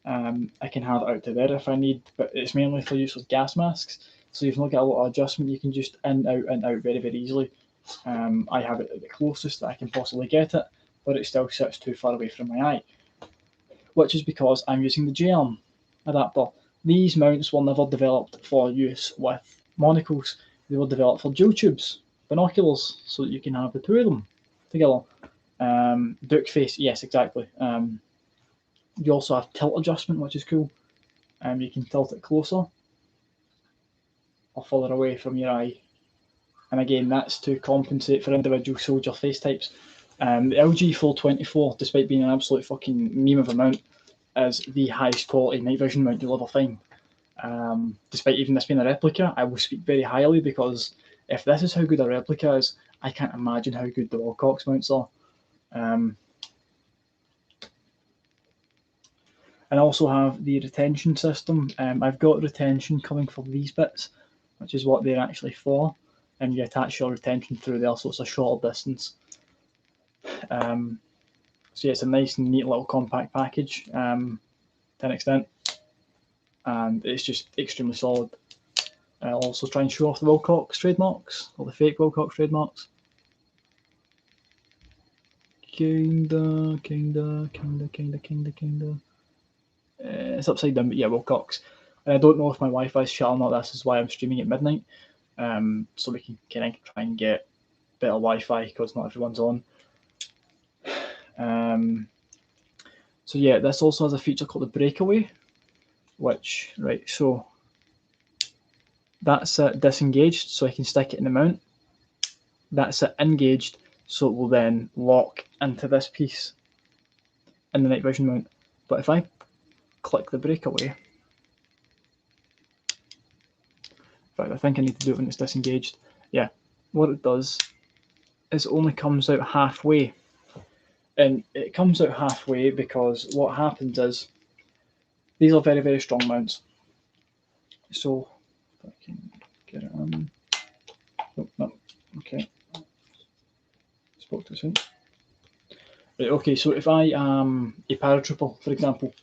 I can have it out to there if I need, but it's mainly for use with gas masks. So you've not got a lot of adjustment. You can just in, out very, very easily. I have it at the closest that I can possibly get it, but it still sits too far away from my eye, which is because I'm using the J-arm adapter. These mounts were never developed for use with monocles. They were developed for dual tubes, binoculars, so that you can have the two of them together. Duck face, yes, exactly. You also have tilt adjustment, which is cool. You can tilt it closer or further away from your eye. And again, that's to compensate for individual soldier face types. The LG 424, despite being an absolute fucking meme of a mount, is the highest quality night vision mount you'll ever find. Despite even this being a replica, I will speak very highly, because if this is how good a replica is, I can't imagine how good the Wilcox mounts are. And I also have the retention system. I've got retention coming from these bits, which is what they're actually for. And you attach your retention through there, so it's a shorter distance. So yeah, it's a nice, neat little compact package to an extent, and it's just extremely solid. I'll also try and show off the Wilcox trademarks, or the fake Wilcox trademarks. Kinda. It's upside down, but yeah, Wilcox. And I don't know if my Wi-Fi is shut or not. This is why I'm streaming at midnight, so we can kind of try and get better Wi-Fi, because not everyone's on. So yeah, this also has a feature called the breakaway, which, right, so that's disengaged, so I can stick it in the mount. That's engaged, so it will then lock into this piece in the night vision mount. But if I click the breakaway, in fact, I think I need to do it when it's disengaged. Yeah, what it does is it only comes out halfway. And it comes out halfway because what happens is, these are very, very strong mounts. So, if I can get it on. Oh, no, okay. Spoke too soon. Right, okay, so if I am a paratrooper, for example,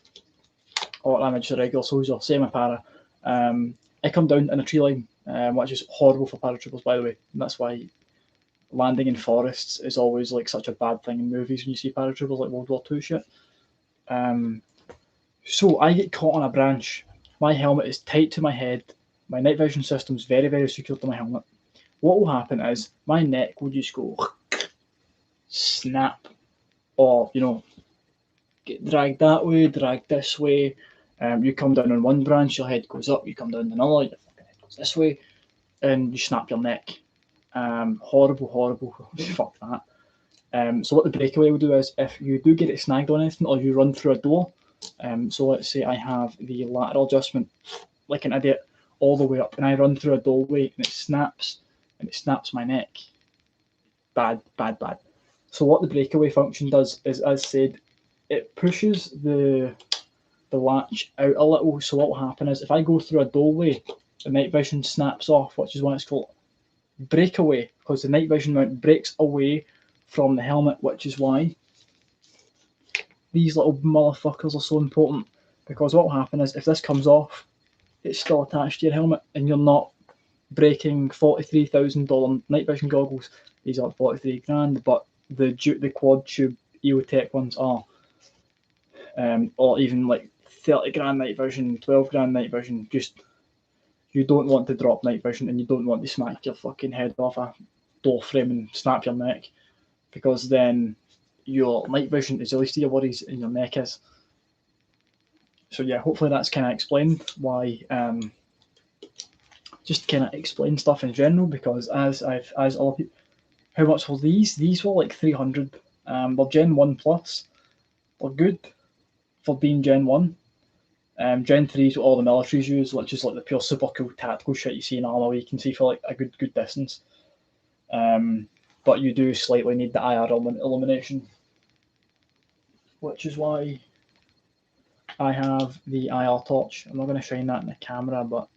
or I'm just a regular soldier, say I'm a para, I come down in a tree line, which is horrible for paratroopers, by the way. And that's why landing in forests is always like such a bad thing in movies when you see paratroopers, like World War II shit. So I get caught on a branch. My helmet is tight to my head. My night vision system is very, very secure to my helmet. What will happen is my neck will just go snap, or get dragged that way, dragged this way. You come down on one branch, your head goes up. You come down another, your fucking head goes this way, and you snap your neck. Horrible. Fuck that. So what the breakaway will do is, if you do get it snagged on anything, or you run through a door, so let's say I have the lateral adjustment like an idiot all the way up, and I run through a doorway and it snaps my neck. Bad. So what the breakaway function does is, as said, it pushes the latch out a little. So what will happen is, if I go through a doorway, the night vision snaps off, which is why it's called breakaway, because the night vision mount breaks away from the helmet, which is why these little motherfuckers are so important. Because what will happen is, if this comes off, it's still attached to your helmet, and you're not breaking $43,000 night vision goggles. These are 43 grand, but the quad tube EOTech ones are, or even like 30 grand night vision, 12 grand night vision. Just, you don't want to drop night vision, and you don't want to smack your fucking head off a door frame and snap your neck, because then your night vision is the least of your worries and your neck is. So yeah, hopefully that's kind of explained why. Just kind of explain stuff in general, because as other people, how much were these? These were like 300. They're Gen 1 plus. They're good for being Gen 1. Gen 3 is what all the militaries use, which is like the pure super cool tactical shit you see in armor, you can see for like a good distance. But you do slightly need the IR illumination, which is why I have the IR torch. I'm not going to shine that in the camera, but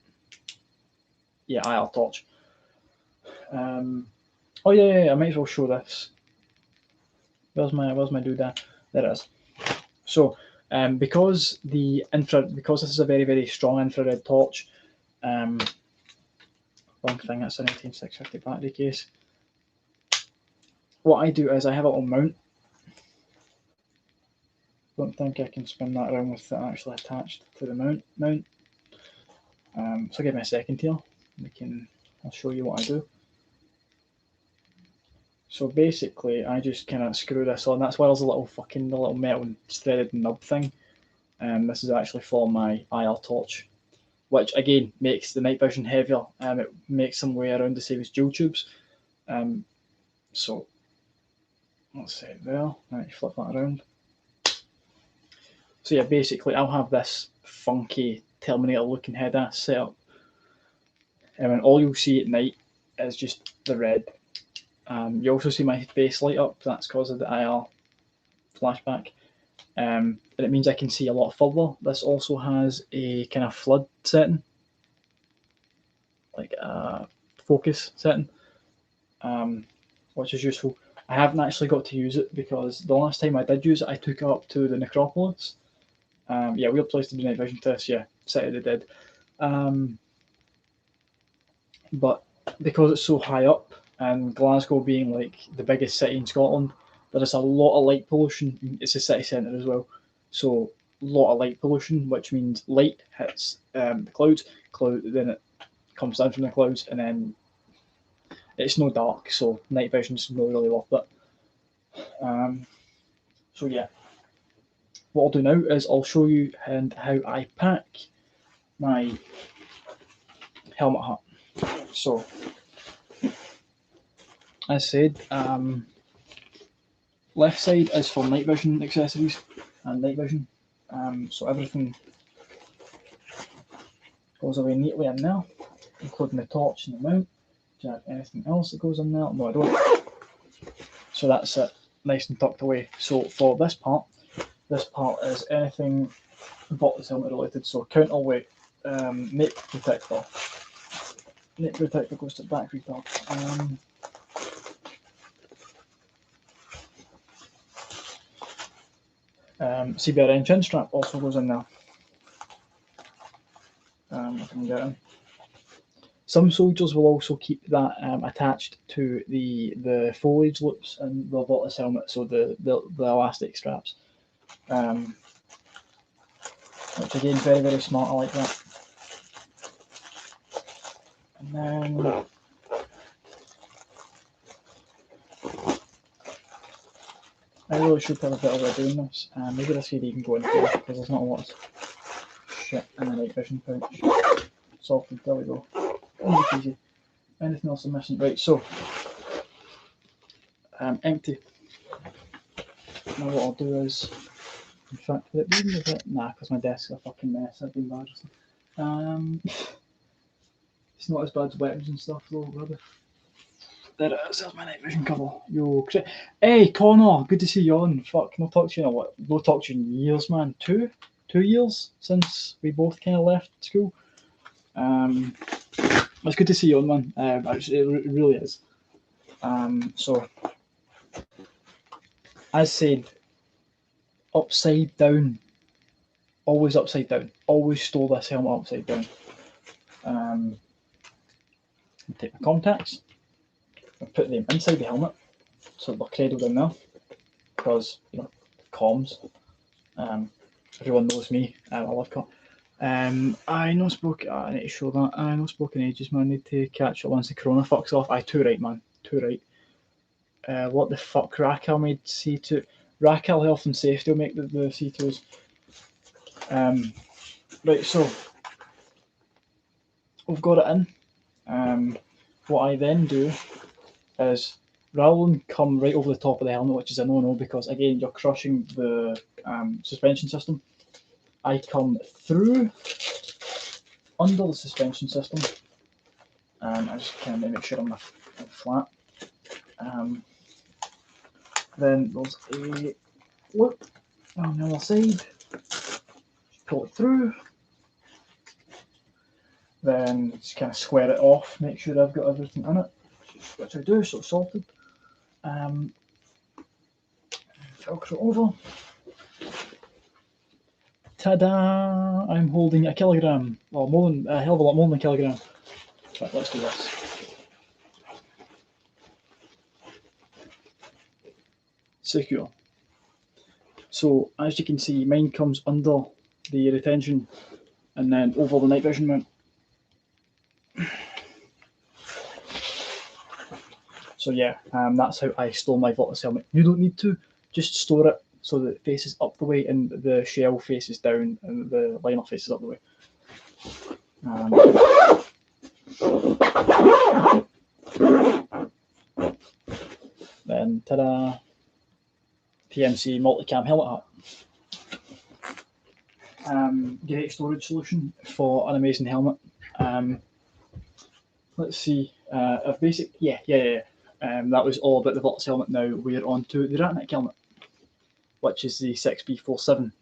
yeah, IR torch. Oh yeah, I might as well show this. Where's my doodad? There it is. So, because this is a very, very strong infrared torch, wrong thing, that's a 19650 battery case. What I do is, I have a little mount. Don't think I can spin that around with it actually attached to the mount. So give me a second here. I'll show you what I do. So basically, I just kind of screw this on. That's why there's a little metal threaded nub thing. This is actually for my IR torch, which again makes the night vision heavier. It makes them weigh around the same as dual tubes. So let's say it there. Right, flip that around. So yeah, basically I'll have this funky Terminator looking head ass set up. And all you'll see at night is just the red. You also see my face light up, that's because of the IR flashback. And it means I can see a lot further. This also has a kind of flood setting, like a focus setting, which is useful. I haven't actually got to use it because the last time I did use it, I took it up to the necropolis. Yeah, weird place to do night vision tests. Yeah, City of the Dead. But because it's so high up, and Glasgow being like the biggest city in Scotland, there is a lot of light pollution. It's a city centre as well, so a lot of light pollution, which means light hits the clouds, then it comes down from the clouds, and then it's no dark, so night vision's not really worth it. So yeah, what I'll do now is I'll show you and how I pack my helmet hat. So, as said, left side is for night vision accessories and night vision. So everything goes away neatly in there, including the torch and the mount. Do you have anything else that goes in there? No, I don't. So that's it, nice and tucked away. So for this part is anything Ballistic helmet related. So counterweight, nape protector. Nape protector goes to battery pack. CBRN chin strap also goes in there. If I can get in. Some soldiers will also keep that attached to the foliage loops and the Ballistic helmet, so the elastic straps. Which again, very, very smart, I like that. And then I really should have a better way of doing this. Maybe this CD can go in here because there's not a lot of shit in the night vision pouch. Sorted, there we go. Easy peasy. Anything else I'm missing? Right, so empty. Now what I'll do is, in fact, would it be even a bit? Nah, because my desk's a fucking mess. That'd be embarrassing. It's not as bad as weapons and stuff though, brother. There it is, there's my night vision cover. Yo, hey Connor, good to see you on. Fuck, no talk to you in a what? No talk to you in years, man. 2 years since we both kind of left school. It's good to see you on, man. It really is. So, as said, upside down. Always upside down. Always store this helmet upside down. Take my contacts. I put them inside the helmet, so they're cradled in there. Because comms. Everyone knows me. I love comms. I no spoke. I need to show that. I no spoken ages, man. I need to catch up once the corona fucks off. Too right, man. Too right. What the fuck? Raquel made C2. Raquel Health and Safety will make the C2s. Right, so we've got it in. What I then do is, rather than come right over the top of the helmet, which is a no-no because again you're crushing the suspension system, I come through under the suspension system. I just kind of make sure I'm flat. Then there's a loop on the other side. Pull it through. Then just kind of square it off. Make sure I've got everything in it, which I do. So it's sorted. Velcro over. Ta-da! I'm holding a kilogram. Well, more than a hell of a lot more than a kilogram. Right, let's do this. Secure. So as you can see, mine comes under the retention and then over the night vision mount. So yeah, that's how I store my Ballistic helmet. You don't need to, just store it so that it faces up the way and the shell faces down and the liner faces up the way. Then, ta-da! PMC multicam helmet hat. Great storage solution for an amazing helmet. Let's see. That was all about the Volts helmet. Now we're on to the Ratnik helmet, which is the 6B47.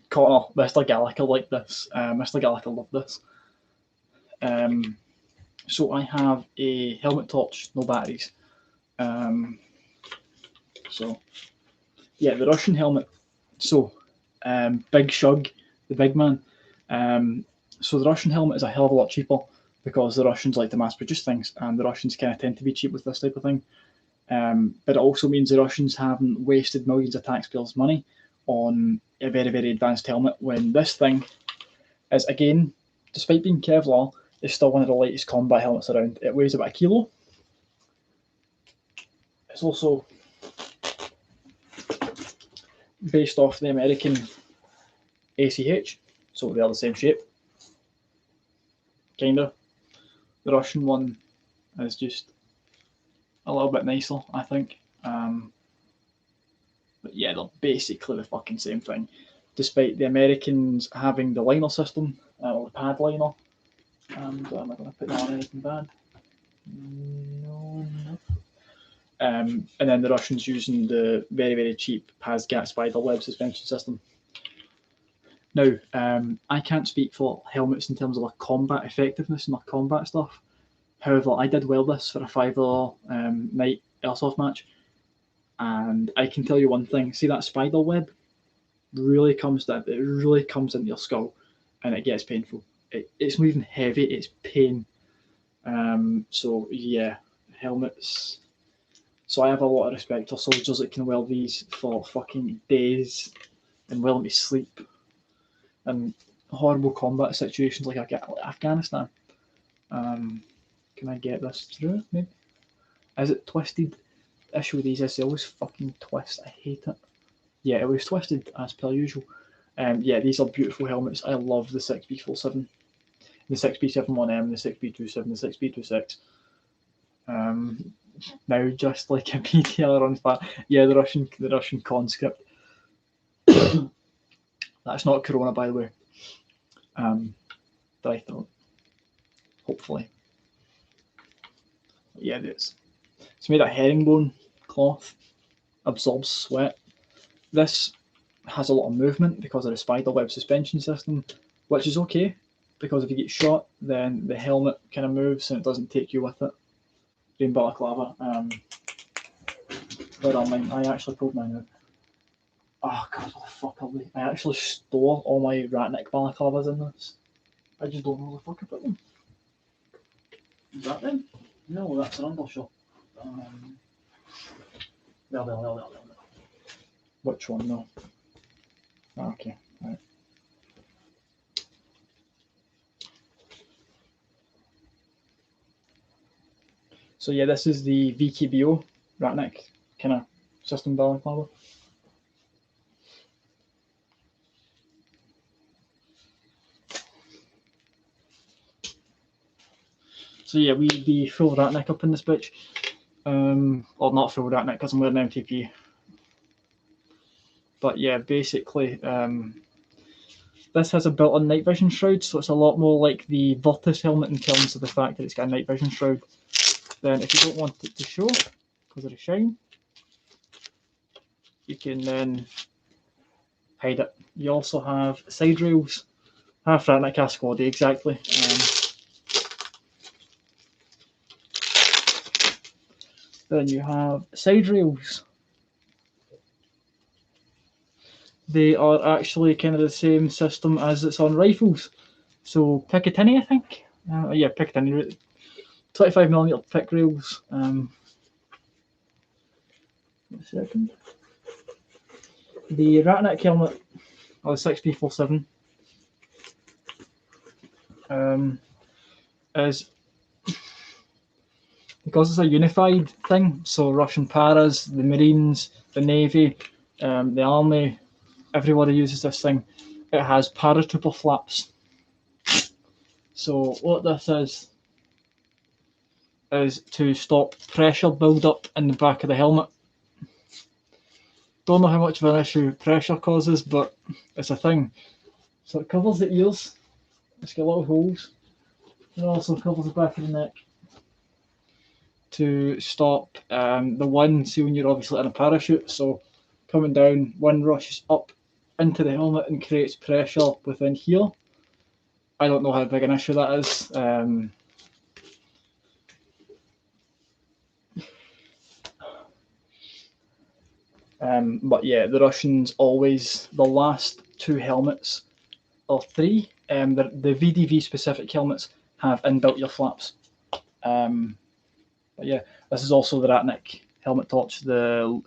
Connor, Mr. Gallagher liked this. Mr. Gallagher loved this. So I have a helmet torch, no batteries. So yeah, the Russian helmet. So Big Shug, the big man. So the Russian helmet is a hell of a lot cheaper because the Russians like to mass produce things, and the Russians kind of tend to be cheap with this type of thing. But it also means the Russians haven't wasted millions of taxpayers' money on a very, very advanced helmet when this thing is, again, despite being Kevlar, is still one of the lightest combat helmets around. It weighs about 1 kilo. It's also based off the American ACH, so they are the same shape, kinda. The Russian one is just a little bit nicer, I think. But yeah, they're basically the fucking same thing. Despite the Americans having the liner system, or the pad liner. And am I going to put that on anything bad? No. And then the Russians using the very, very cheap Pazgat spider web suspension system. Now, I can't speak for helmets in terms of their combat effectiveness and their combat stuff. However, I did weld this for a $5 night airsoft match, and I can tell you one thing: see that spider web really comes down. It really comes into your skull, and it gets painful. It's not even heavy; it's pain. So yeah, helmets. So I have a lot of respect for soldiers that can weld these for fucking days and well into sleep and horrible combat situations like Afghanistan. Can I get this through? Maybe. Is it twisted? The issue with these is they always fucking twist. I hate it. Yeah, it was twisted as per usual. Yeah, these are beautiful helmets. I love the 6B47, the 6B71M, the 6B27, the 6B26. Now just like a PTR on fat. Yeah, the Russian conscript. That's not Corona, by the way. But I thought, hopefully. Yeah, it is. It's made of herringbone cloth, absorbs sweat. This has a lot of movement because of the spider web suspension system, which is okay, because if you get shot, then the helmet kind of moves and it doesn't take you with it. Doing balaclava. Where am I? I actually pulled mine out. Oh god, what the fuck are they? I actually store all my Ratnik balaclavas in this. I just don't know where the fuck I put them. Is that them? No, that's an undershot. There. Which one? No. Okay, right. So yeah, this is the VKBO Ratnik kind of system balaclava. So yeah, we'd be full Ratnik up in this bitch. Or not full Ratnik because I'm wearing MTP. But yeah, basically, this has a built-in night vision shroud, so it's a lot more like the Virtus helmet in terms of the fact that it's got a night vision shroud. Then if you don't want it to show because of the shine, you can then hide it. You also have side rails, half Ratnik, half Squaddy exactly. Then you have side rails. They are actually kind of the same system as it's on rifles. So Picatinny, I think. Yeah, Picatinny. 25mm pick rails. A second. The Ratnik helmet, or the 6B47, is, because it's a unified thing, so Russian paras, the Marines, the Navy, the Army, everybody uses this thing. It has paratrooper flaps. So what this is to stop pressure build-up in the back of the helmet. Don't know how much of an issue pressure causes, but it's a thing. So it covers the ears. It's got little holes. It also covers the back of the neck to stop the wind. See, when you're obviously in a parachute, so coming down, wind rushes up into the helmet and creates pressure within here. I don't know how big an issue that is. But yeah, the Russians always, the last two helmets, or three, the VDV specific helmets have inbuilt ear flaps. But yeah, this is also the Ratnik helmet torch, the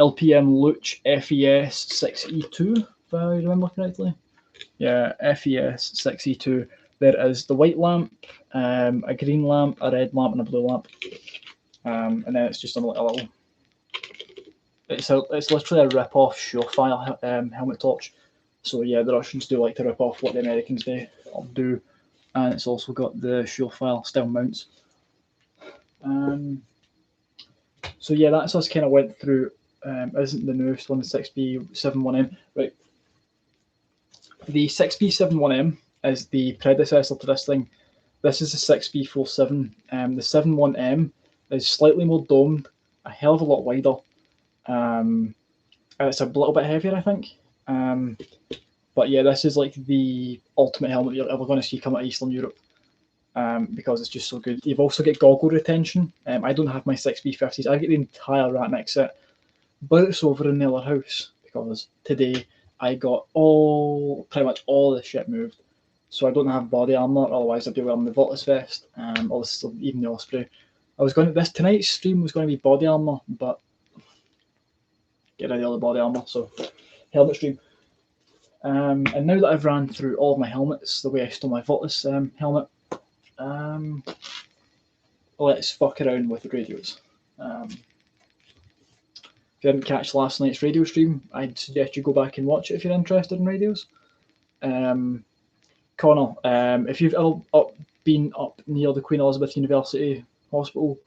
LPM Luch FES 6E2, if I remember correctly. Yeah, FES 6E2. There is the white lamp, a green lamp, a red lamp, and a blue lamp. And then it's just a little. It's literally a rip-off Surefire helmet torch. So yeah, the Russians do like to rip off what the Americans do, and it's also got the Surefire style mounts. So yeah, that's us kind of went through. Isn't the newest one the 6B71M? Right. The 6B71M is the predecessor to this thing. This is the 6B47. The 71M is slightly more domed, a hell of a lot wider. It's a little bit heavier, I think. But yeah, this is like the ultimate helmet you're ever going to see come out of Eastern Europe. Because it's just so good. You've also got goggle retention. I don't have my 6B50s. I get the entire Ratnik set, but it's over in the other house because today I got pretty much all the shit moved. So I don't have body armor. Otherwise, I'd be wearing the Voltus vest, or even the Osprey. Tonight's stream was going to be body armor, but get rid of all the body armor. So helmet stream. And now that I've ran through all of my helmets, the way I stole my Voltus helmet, let's fuck around with the radios. If you didn't catch last night's radio stream, I'd suggest you go back and watch it if you're interested in radios. Connor, if you've ever been up near the Queen Elizabeth University Hospital,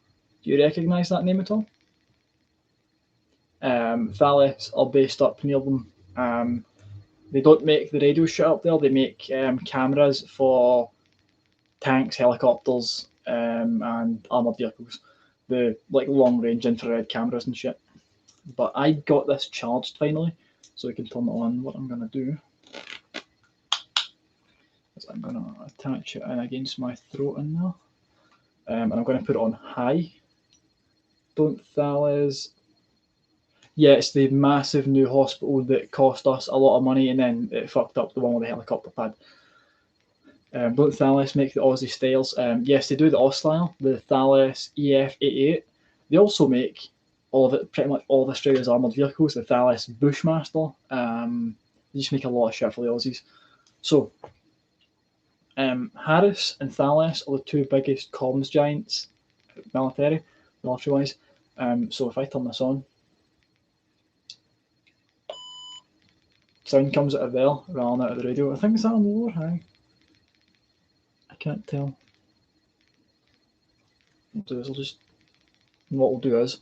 do you recognise that name at all? Thales are based up near them. They don't make the radio shit up there. They make cameras for tanks, helicopters, and armoured vehicles. The long range infrared cameras and shit. But I got this charged finally, so we can turn it on. What I'm going to do is I'm going to attach it in against my throat in there. And I'm going to put it on high. Don't Thales. Yeah, it's the massive new hospital that cost us a lot of money and then it fucked up the one with the helicopter pad. Don't Thales make the Aussie styles? Yes, they do the Aus style, the Thales EF88. They also make pretty much all of Australia's armoured vehicles, the Thales Bushmaster. They just make a lot of shit for the Aussies. So, Harris and Thales are the two biggest comms giants, military-wise. So if I turn this on, sound comes out of there rather than out of the radio. I think it's that on lower high. I can't tell. What we'll do is,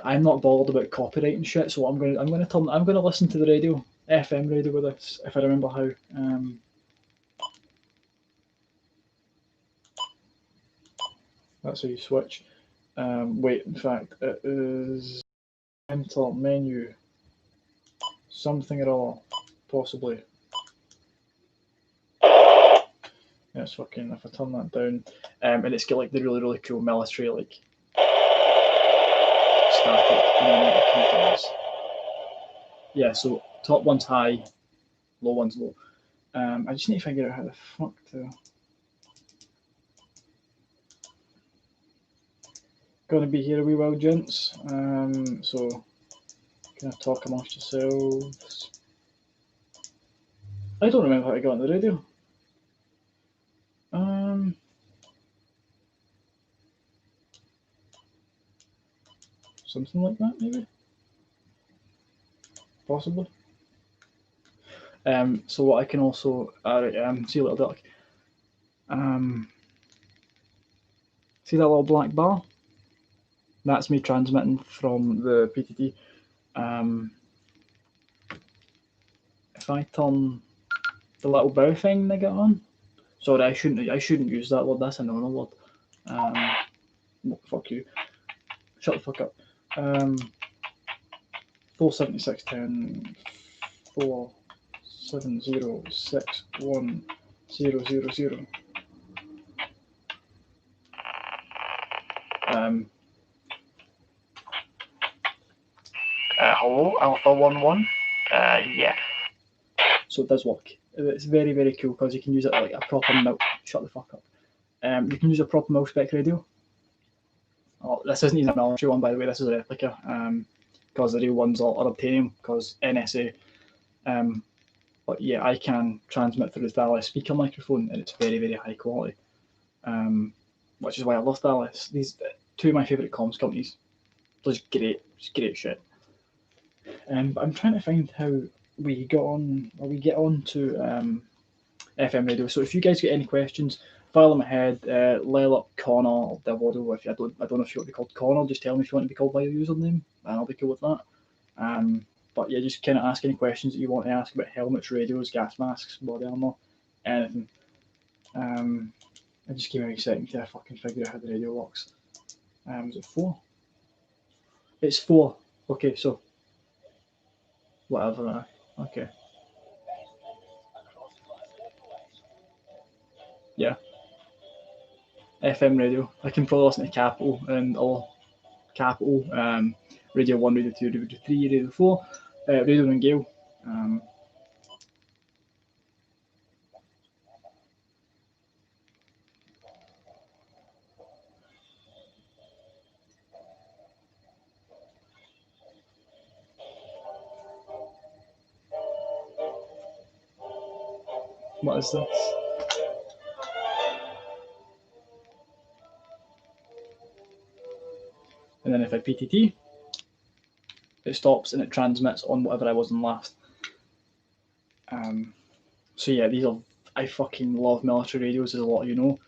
I'm not bothered about copyright and shit. So I'm going to listen to the radio, FM radio with this, if I remember how. That's how you switch. Wait, in fact, it is enter menu, something or other, possibly. Yeah, it's fucking, if I turn that down, and it's got like the really, really cool military, like, static, controls. Yeah, so top one's high, low one's low. I just need to figure out how the fuck to. Gonna be here a wee while, gents. So, kind of talk amongst yourselves. I don't remember how to get on the radio. Something like that, maybe. possibly. So what I can also see a little duck. See that little black bar? That's me transmitting from the PTT. If I turn the little bow thing they get on, sorry, I shouldn't use that word. That's a no word. Fuck you. Shut the fuck up. 47610 47061 hello, Alpha 11. Yeah. So it does work. It's very, very cool because you can use it like a proper shut the fuck up. You can use a proper mil-spec radio. Oh, this isn't even a military one, by the way. This is a replica because the real ones are obtaining because NSA. But yeah, I can transmit through the Dallas speaker microphone, and it's very, very high quality. Which is why I love Dallas. These two of my favourite comms companies. Just great shit. But I'm trying to find how we get on to FM radio. So if you guys get any questions, file them ahead. Leil up Connor or Devodo. If I don't know if you want to be called Connor, just tell me if you want to be called by your username, and I'll be cool with that. But yeah, just kind of ask any questions that you want to ask about helmets, radios, gas masks, body armor, anything. I just give me a second to fucking figure out how the radio works. Is it 4? It's 4. Okay, so whatever. Okay. Yeah. FM radio. I can probably listen to Capital and all Capital, Radio 1, Radio 2, Radio 3, Radio 4, Radio and Gale. What is this? And then if I PTT, it stops and it transmits on whatever I was on last. So yeah, I fucking love military radios, as a lot of you know.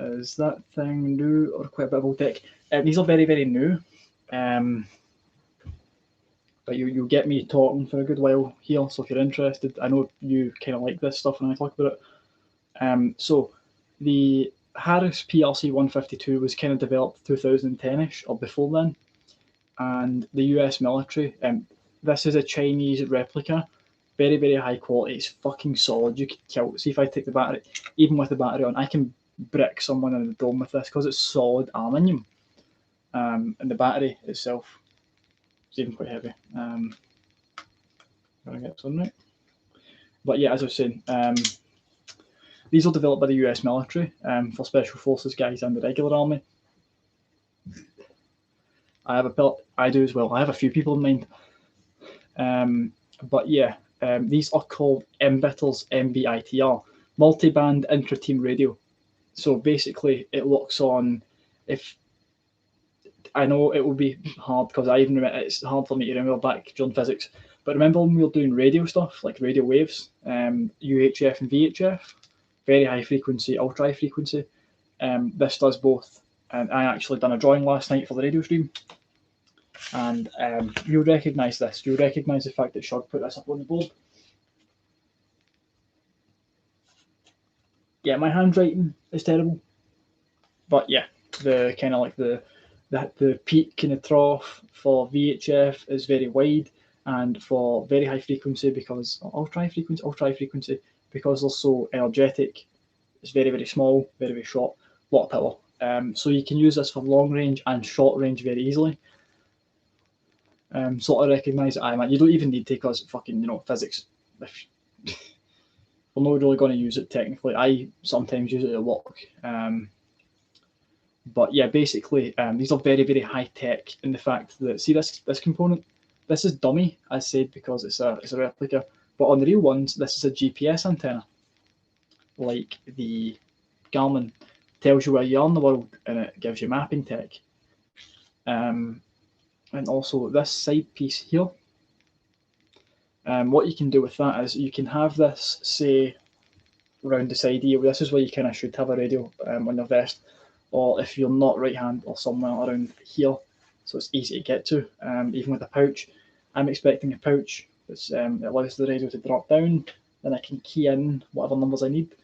Is that thing new or quite a bit of old tech? These are very, very new. But you'll get me talking for a good while here, so if you're interested, I know you kind of like this stuff when I talk about it. So the Harris PRC 152 was kind of developed 2010ish or before then, and the US military. This is a Chinese replica, very, very high quality. It's fucking solid. You could kill. See if I take the battery, even with the battery on, I can brick someone in the dome with this because it's solid aluminium. And the battery itself is even quite heavy. Gotta get this one right. But yeah, as I was saying, these are developed by the US military for special forces guys and the regular army. I do as well. I have a few people in mind. But yeah, these are called MBITRs, MBITR, multi-band intra-team radio. So basically, it locks on. If I know it will be hard because it's hard for me to remember back during physics. But remember when we were doing radio stuff, like radio waves, UHF and VHF, very high frequency, ultra high frequency. This does both. And I actually done a drawing last night for the radio stream. And you'll recognise this. You'll recognise the fact that Shug put this up on the board. Yeah, my handwriting is terrible. But yeah, the kind of like the peak kind of trough for VHF is very wide, and for very high frequency because ultra high frequency because they're so energetic, it's very, very small, very, very short, a lot of power. So you can use this for long range and short range very easily. Sort of recognise it. You don't even need to because fucking physics. We're not really going to use it technically. I sometimes use it at work. But yeah, basically, these are very, very high tech in the fact that, see this component, this is dummy, as said, because it's a replica. But on the real ones, this is a GPS antenna, like the Garmin tells you where you are in the world, and it gives you mapping tech. And also this side piece here, What you can do with that is you can have this, say, round the side here. This is where you kind of should have a radio on your vest, or if you're not right hand, or somewhere around here, so it's easy to get to, even with a pouch. I'm expecting a pouch that allows the radio to drop down, then I can key in whatever numbers I need.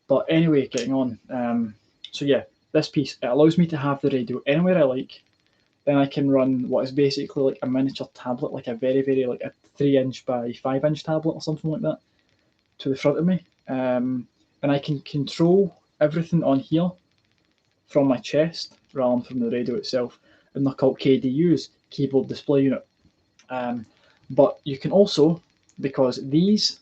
But anyway, getting on. So yeah, this piece, it allows me to have the radio anywhere I like. Then I can run what is basically like a miniature tablet, like a very like a 3-inch by 5-inch tablet or something like that, to the front of me. And I can control everything on here from my chest rather than from the radio itself. And they're called KDUs, keyboard display unit. But you can also, because this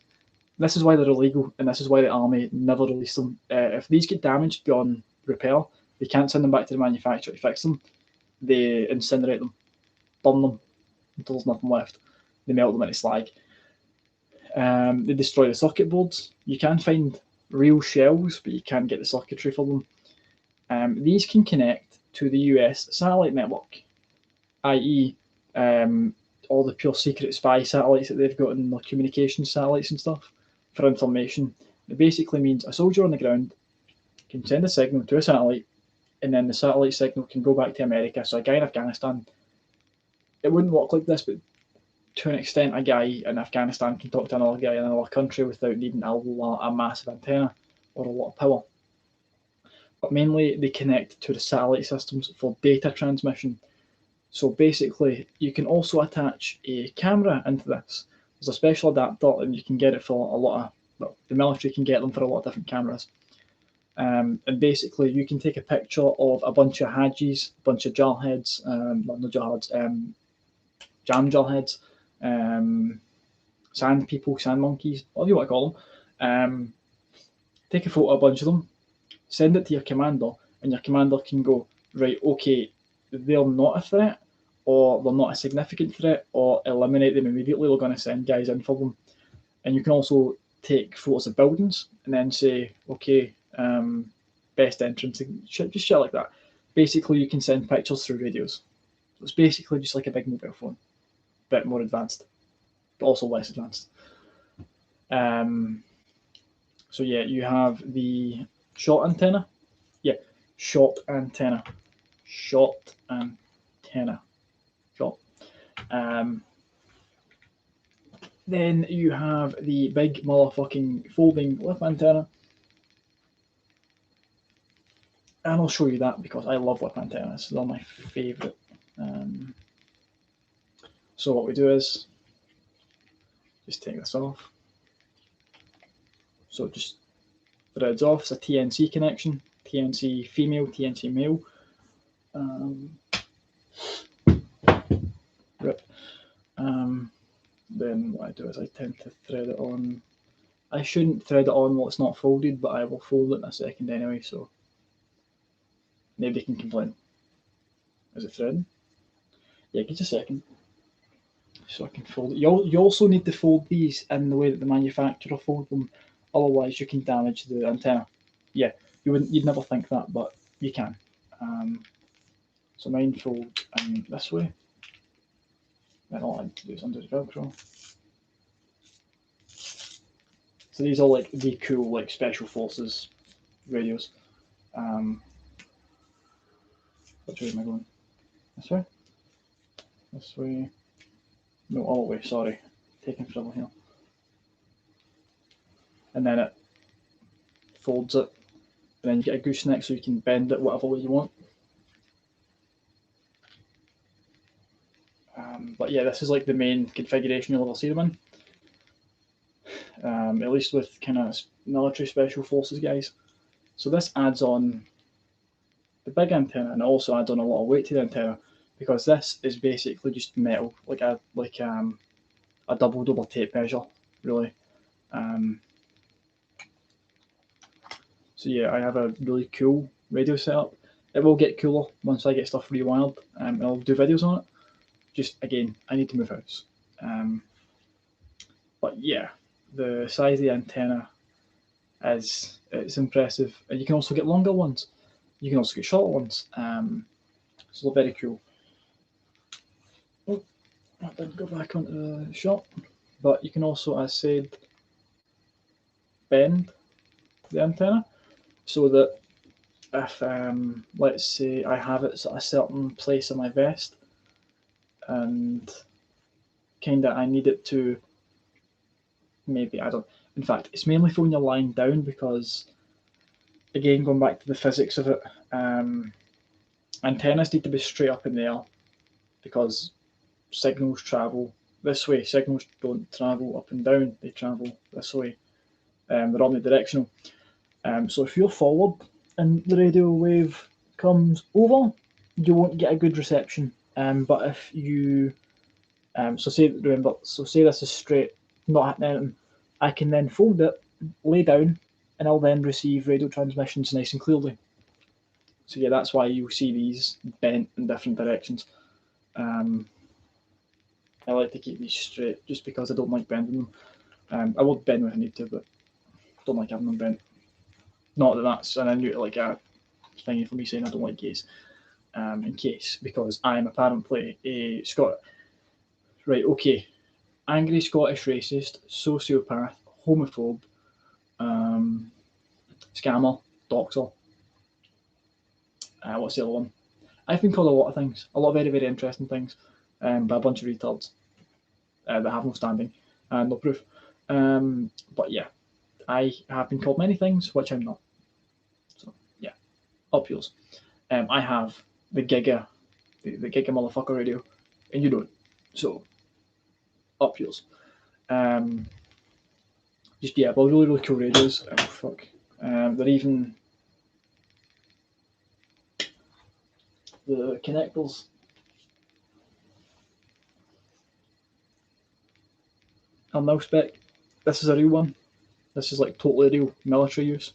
is why they're illegal, and this is why the army never release them. If these get damaged beyond repair, they can't send them back to the manufacturer to fix them. They incinerate them, burn them until there's nothing left. They melt them into slag. They destroy the circuit boards. You can find real shells, but you can't get the circuitry for them. These can connect to the US satellite network, i.e., all the pure secret spy satellites that they've got in their communication satellites and stuff for information. It basically means a soldier on the ground can send a signal to a satellite, and then the satellite signal can go back to America. So a guy in Afghanistan, it wouldn't work like this, but to an extent, a guy in Afghanistan can talk to another guy in another country without needing a massive antenna or a lot of power. But mainly, they connect to the satellite systems for data transmission. So basically, you can also attach a camera into this. There's a special adapter, and you can get it for a lot of, well, the military can get them for a lot of different cameras. And basically, you can take a picture of a bunch of hadjis, a bunch of jarheads, not jarheads, jam jarheads, sand people, sand monkeys, whatever you want to call them. Take a photo of a bunch of them, send it to your commander, and your commander can go, right, okay, they're not a threat, or they're not a significant threat, or eliminate them immediately. We're going to send guys in for them. And you can also take photos of buildings and then say, okay, best entrance, just shit like that. Basically, you can send pictures through radios. So it's basically just like a big mobile phone, a bit more advanced, but also less advanced. So yeah, you have the short antenna. Yeah, short antenna. Short antenna. Short. Then you have the big motherfucking folding lip antenna. And I'll show you that because I love lip antennas. They're my favourite. So what we do is just take this off. So it just threads off. It's a TNC connection. TNC female, TNC male. Rip. Then what I do is I tend to thread it on. I shouldn't thread it on while it's not folded, but I will fold it in a second anyway, so nobody can complain. Is it threading? Yeah, give us a second. So I can fold it. You also need to fold these in the way that the manufacturer folds them, otherwise you can damage the antenna. Yeah, you'd never think that, but you can. So mine fold in this way. Then all I need to do is undo the Velcro. So these are like the cool like special forces radios. Which way am I going? This way? This way? No, all the way, sorry. Taking forever here. And then it folds it, and then you get a gooseneck so you can bend it whatever way you want. But yeah, this is like the main configuration you'll ever see them in. At least with kind of military special forces guys. So this adds on the big antenna, and it also adds on a lot of weight to the antenna, because this is basically just metal, like a double tape measure, really. So yeah, I have a really cool radio setup. It will get cooler once I get stuff rewired, and I'll do videos on it. Just again, I need to move house. But yeah, the size of the antenna it's impressive, and you can also get longer ones. You can also get shorter ones. So they're very cool. Oh, I didn't go back onto the shot. but you can also, as said, bend the antenna so that if, let's say, I have it at a certain place in my vest and kind of I need it to maybe, I don't, in fact, it's mainly for when you're lying down because, again, going back to the physics of it, antennas need to be straight up in the air because signals travel this way. Signals don't travel up and down, they travel this way. They're omnidirectional. So if you're forward and the radio wave comes over, you won't get a good reception. But if you, so say this is straight, not hitting anything, I can then fold it, lay down, and I'll then receive radio transmissions nice and clearly. So yeah, that's why you'll see these bent in different directions. I like to keep these straight just because I don't like bending them. I will bend when I need to, but don't like having them bent. Not that that's an like a thing for me saying I don't like gays. In case, because I am apparently a Right, okay. Angry Scottish racist, sociopath, homophobe, scammer, doxer. What's the other one? I've been called a lot of things, a lot of very, very interesting things, by a bunch of retards that have no standing and no proof. But yeah, I have been called many things, which I'm not. So yeah, up yours. I have the Giga motherfucker radio, and you don't. So up yours. Just yeah, but really, really cool radios. Oh fuck. They're even the connectors. A mouse spec. This is a real one. This is like totally real military use.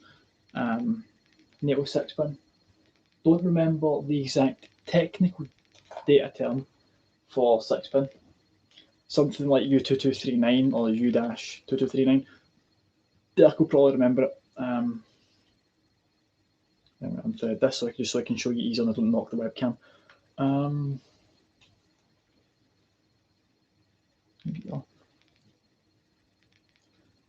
NATO 6-pin. Don't remember the exact technical data term for 6-pin. Something like U2239 or U-2239. I could probably remember it. I'm thread this so I can show you easy and I don't knock the webcam. Here we go.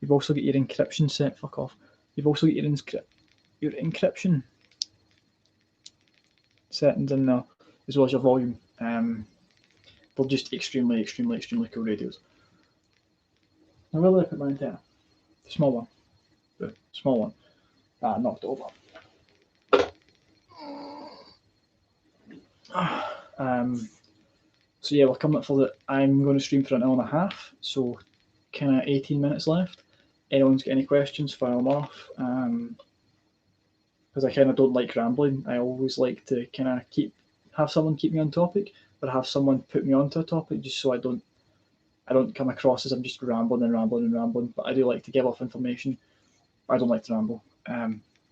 You've also got your encryption set. Fuck off. You've also got your encryption settings in there, as well as your volume. They're just extremely, extremely, extremely cool radios. Now where did I put my antenna? The small one. The small one. Knocked over. So yeah, we're coming up for the. I'm going to stream for an hour and a half, so kind of 18 minutes left. Anyone's got any questions, fire them off. Because I kind of don't like rambling. I always like to kind of have someone keep me on topic, but have someone put me onto a topic just so I don't come across as I'm just rambling and rambling and rambling. But I do like to give off information. I don't like to ramble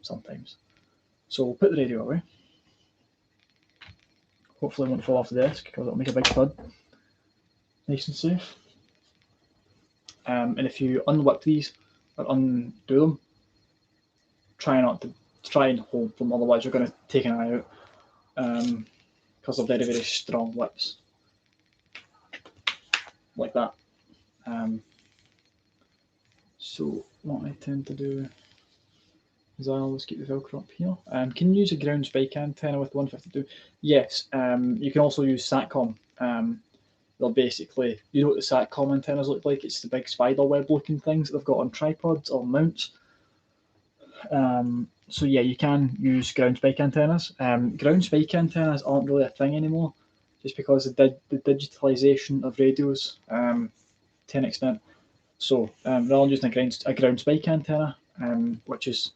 sometimes. So we'll put the radio away. Hopefully it won't fall off the desk because it'll make a big thud. Nice and safe. And if you unwhip these or undo them, try and hold them, otherwise you're going to take an eye out because they're very, very strong whips. Like that. So what I tend to do is I always keep the Velcro up here. Can you use a ground spike antenna with 152? Yes. You can also use SATCOM. They're basically, you know what the SATCOM antennas look like? It's the big spider web looking things that they've got on tripods or mounts. So yeah, you can use ground spike antennas. Ground spike antennas aren't really a thing anymore, just because the digitalization of radios to an extent. So rather than using a ground spike antenna, which is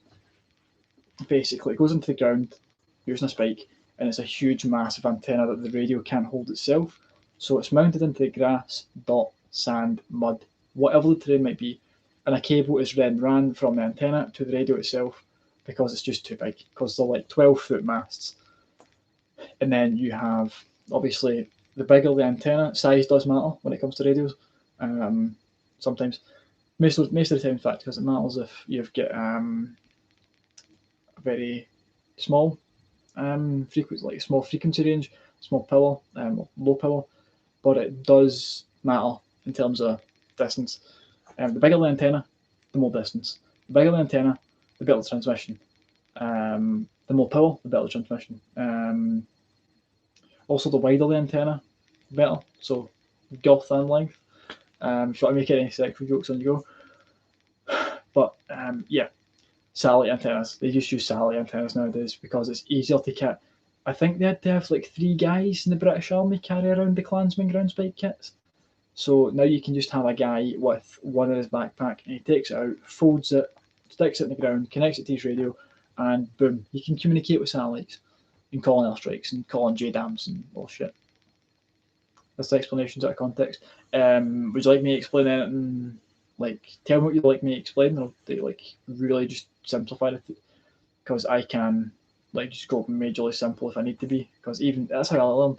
basically it goes into the ground using a spike, and it's a huge, massive antenna that the radio can't hold itself. So it's mounted into the grass, dirt, sand, mud, whatever the terrain might be, and a cable is then ran from the antenna to the radio itself because it's just too big, because they're like 12-foot masts. And then you have, obviously, the bigger the antenna, size does matter when it comes to radios. Sometimes, most of the time, in fact, because it matters if you've got a very small frequency, like small frequency range, small power, low power, but it does matter in terms of distance. The bigger the antenna, the more distance. The bigger the antenna, the better the transmission. The more power, the better the transmission. Also, the wider the antenna, the better. So, girth and length. If you want to make any sexual jokes on you go. But yeah, satellite antennas. They just use satellite antennas nowadays because it's easier to kit. I think they had to have like 3 guys in the British Army carry around the Klansman ground spike kits. So now you can just have a guy with one in his backpack and he takes it out, folds it, sticks it in the ground, connects it to his radio, and boom, he can communicate with satellites and call in airstrikes and call in JDAMs and all shit. That's the explanations out of context. Would you like me to explain anything? Like, tell me what you'd like me to explain, or do you like really just simplify it? Because I can like just go majorly simple if I need to be. Because even that's how I learn.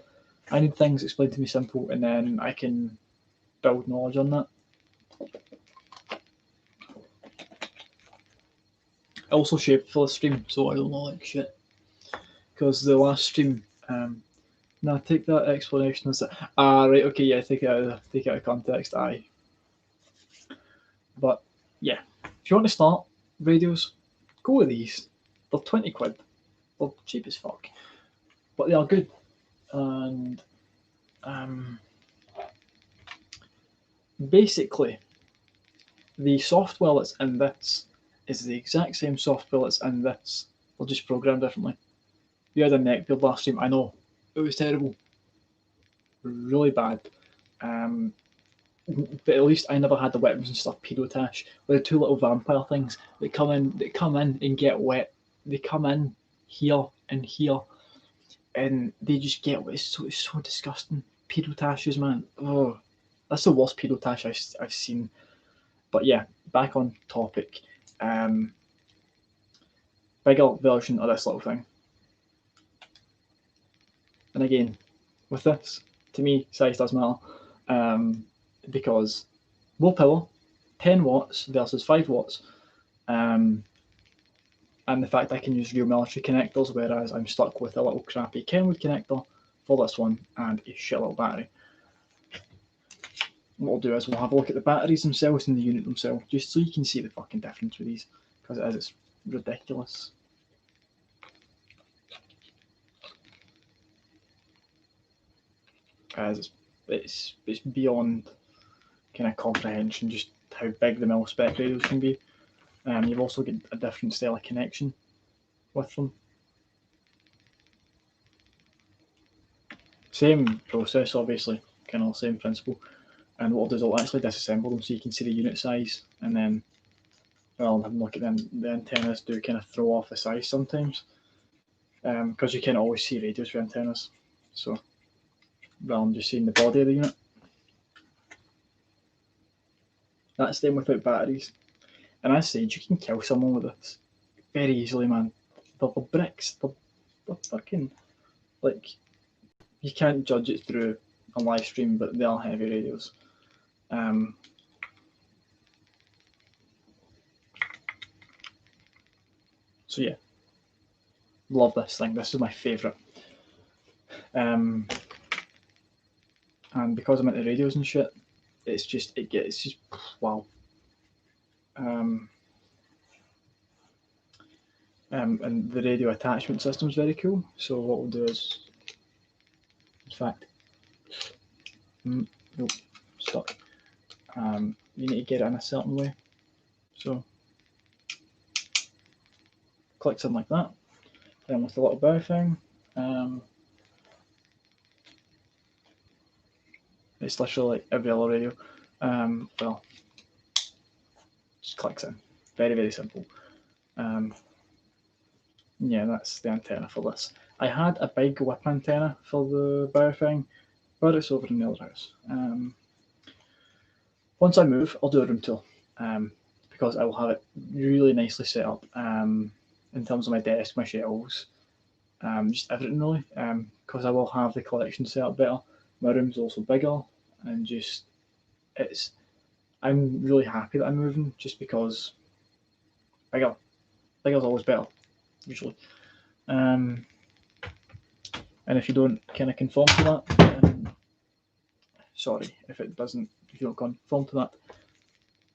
I need things explained to me simple, and then I can build knowledge on that. I also shaped for the stream, so I don't know like shit. Because the last stream, no, take that explanation as that. Right, okay, yeah, take it out of context. Aye. But yeah, if you want to start radios, go with these. They're 20 quid. They're cheap as fuck, but they are good. And basically, the software that's in this is the exact same software that's in this. They're just programmed differently. You had a neckbeard last stream. I know it was terrible, really bad. But at least I never had the weapons and stuff pedotash with the 2 little vampire things that come in and get wet. They come in here and here, and they just get wet. It's so disgusting. Pedotashes, man. Oh, that's the worst pedotash I've seen. But yeah, back on topic. Bigger version of this little thing. And again, with this, to me, size does matter. Because more power, 10 watts versus 5 watts, and the fact I can use real military connectors, whereas I'm stuck with a little crappy Kenwood connector for this one and a shit little battery. What we'll do is we'll have a look at the batteries themselves and the unit themselves, just so you can see the fucking difference with these, because it's ridiculous. As it's beyond kind of comprehension just how big the mil-spec radios can be. You've also got a different style of connection with them. Same process, obviously, kind of same principle. And what I'll do is I'll actually disassemble them so you can see the unit size, and then I'll have a look at them. The antennas do kind of throw off the size sometimes, because you can't always see radios with antennas. So rather than just seeing the body of the unit. That's them without batteries. And as I said, you can kill someone with this very easily, man. They're bricks. They're fucking, like, you can't judge it through a live stream, but they are heavy radios. So yeah, love this thing. This is my favourite. And because I'm into radios and shit, it's just wow. And the radio attachment system is very cool. So what we'll do is, in fact, nope, stuck. You need to get it in a certain way. So click something like that. Then with the little bow thing, it's literally like every other radio. Well, just clicks in. Very, very simple. Yeah, that's the antenna for this. I had a big whip antenna for the bow thing, but it's over in the other house. Once I move, I'll do a room tour, because I will have it really nicely set up in terms of my desk, my shelves, just everything really, because I will have the collection set up better. My room's also bigger, and just I'm really happy that I'm moving, just because bigger's always better, usually. And if you don't kind of conform to that, sorry if it doesn't if you don't conform to that.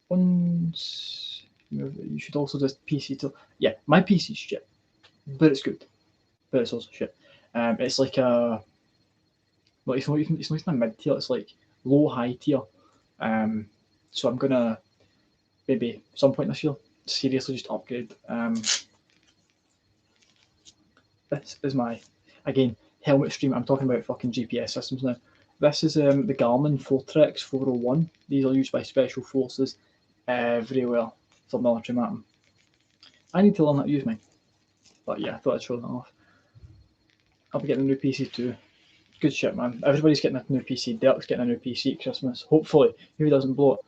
Once you should also just PC to my PC's shit, but it's good, but it's also shit. It's like a it's not even a mid tier. It's like low high tier. So I'm gonna maybe some point this year seriously just upgrade. This is my helmet stream. I'm talking about fucking GPS systems now. This is the Garmin Fortrex 401. These are used by special forces everywhere for military mapping. I need to learn how to use mine. But yeah, I thought I'd show that off. I'll be getting a new PC too. Good shit, man. Everybody's getting a new PC. Dirk's getting a new PC at Christmas. Hopefully, if he doesn't blow it.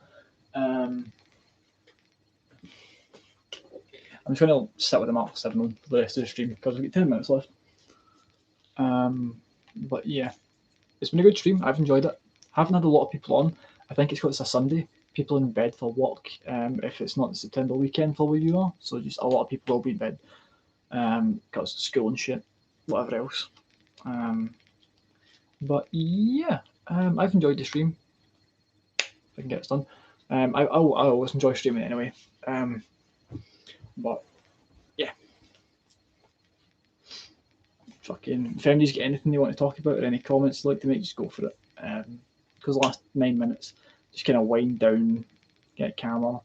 I'm just going to sit with the Mark 7 on for the rest of the stream because we've got 10 minutes left. But yeah, it's been a good stream. I've enjoyed it. Haven't had a lot of people on. I think it's because it's a Sunday. People in bed for work. If it's not the September weekend for where you are, so just a lot of people will be in bed because of school and shit, whatever else. But yeah, I've enjoyed the stream. If I can get it done. I always enjoy streaming anyway. But yeah, fucking if anybody's got anything they want to talk about or any comments they'd like to make, just go for it. Because the last 9 minutes, just kind of wind down, get calmer,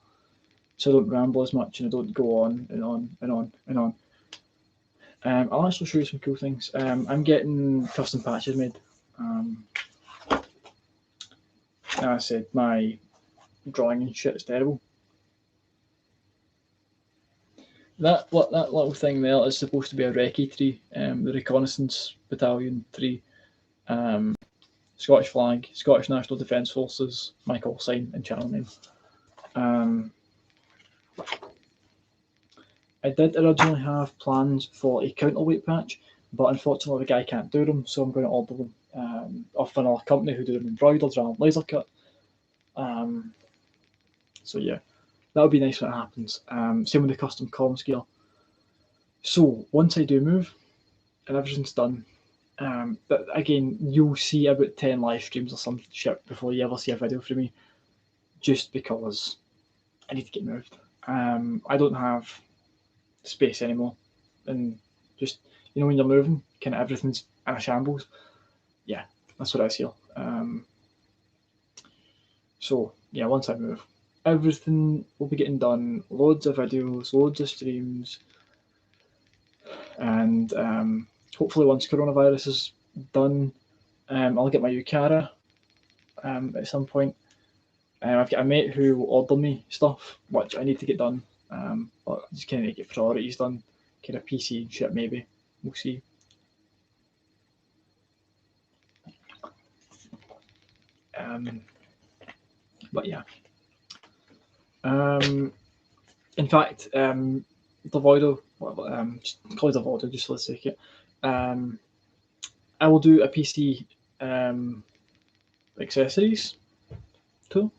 so I don't ramble as much and I don't go on and on and on and on. I'll actually show you some cool things. I'm getting custom patches made. Like I said, my drawing and shit is terrible. That little thing there is supposed to be a recce tree, the Reconnaissance Battalion 3, Scottish flag, Scottish National Defence Forces, my call sign and channel name. I did originally have plans for a counterweight patch, but unfortunately the guy can't do them, so I'm going to order them off another company who do them embroidered rather than laser cut. So yeah, that would be nice when it happens. Same with the custom comms gear. So once I do move and everything's done, but again, you'll see about 10 live streams or some shit before you ever see a video from me, just because I need to get moved. I don't have space anymore, and just when you're moving, kind of everything's in a shambles. Yeah, that's what I feel. So yeah, once I move, everything will be getting done. Loads of videos, loads of streams, and hopefully once coronavirus is done, I'll get my Yukara at some point. I've got a mate who will order me stuff which I need to get done, but I just kind of need to get priorities done. Kind of PC and shit maybe. We'll see. But yeah. In fact, Devoido, just call it Devoido just for the sake of it. I will do a PC accessories too,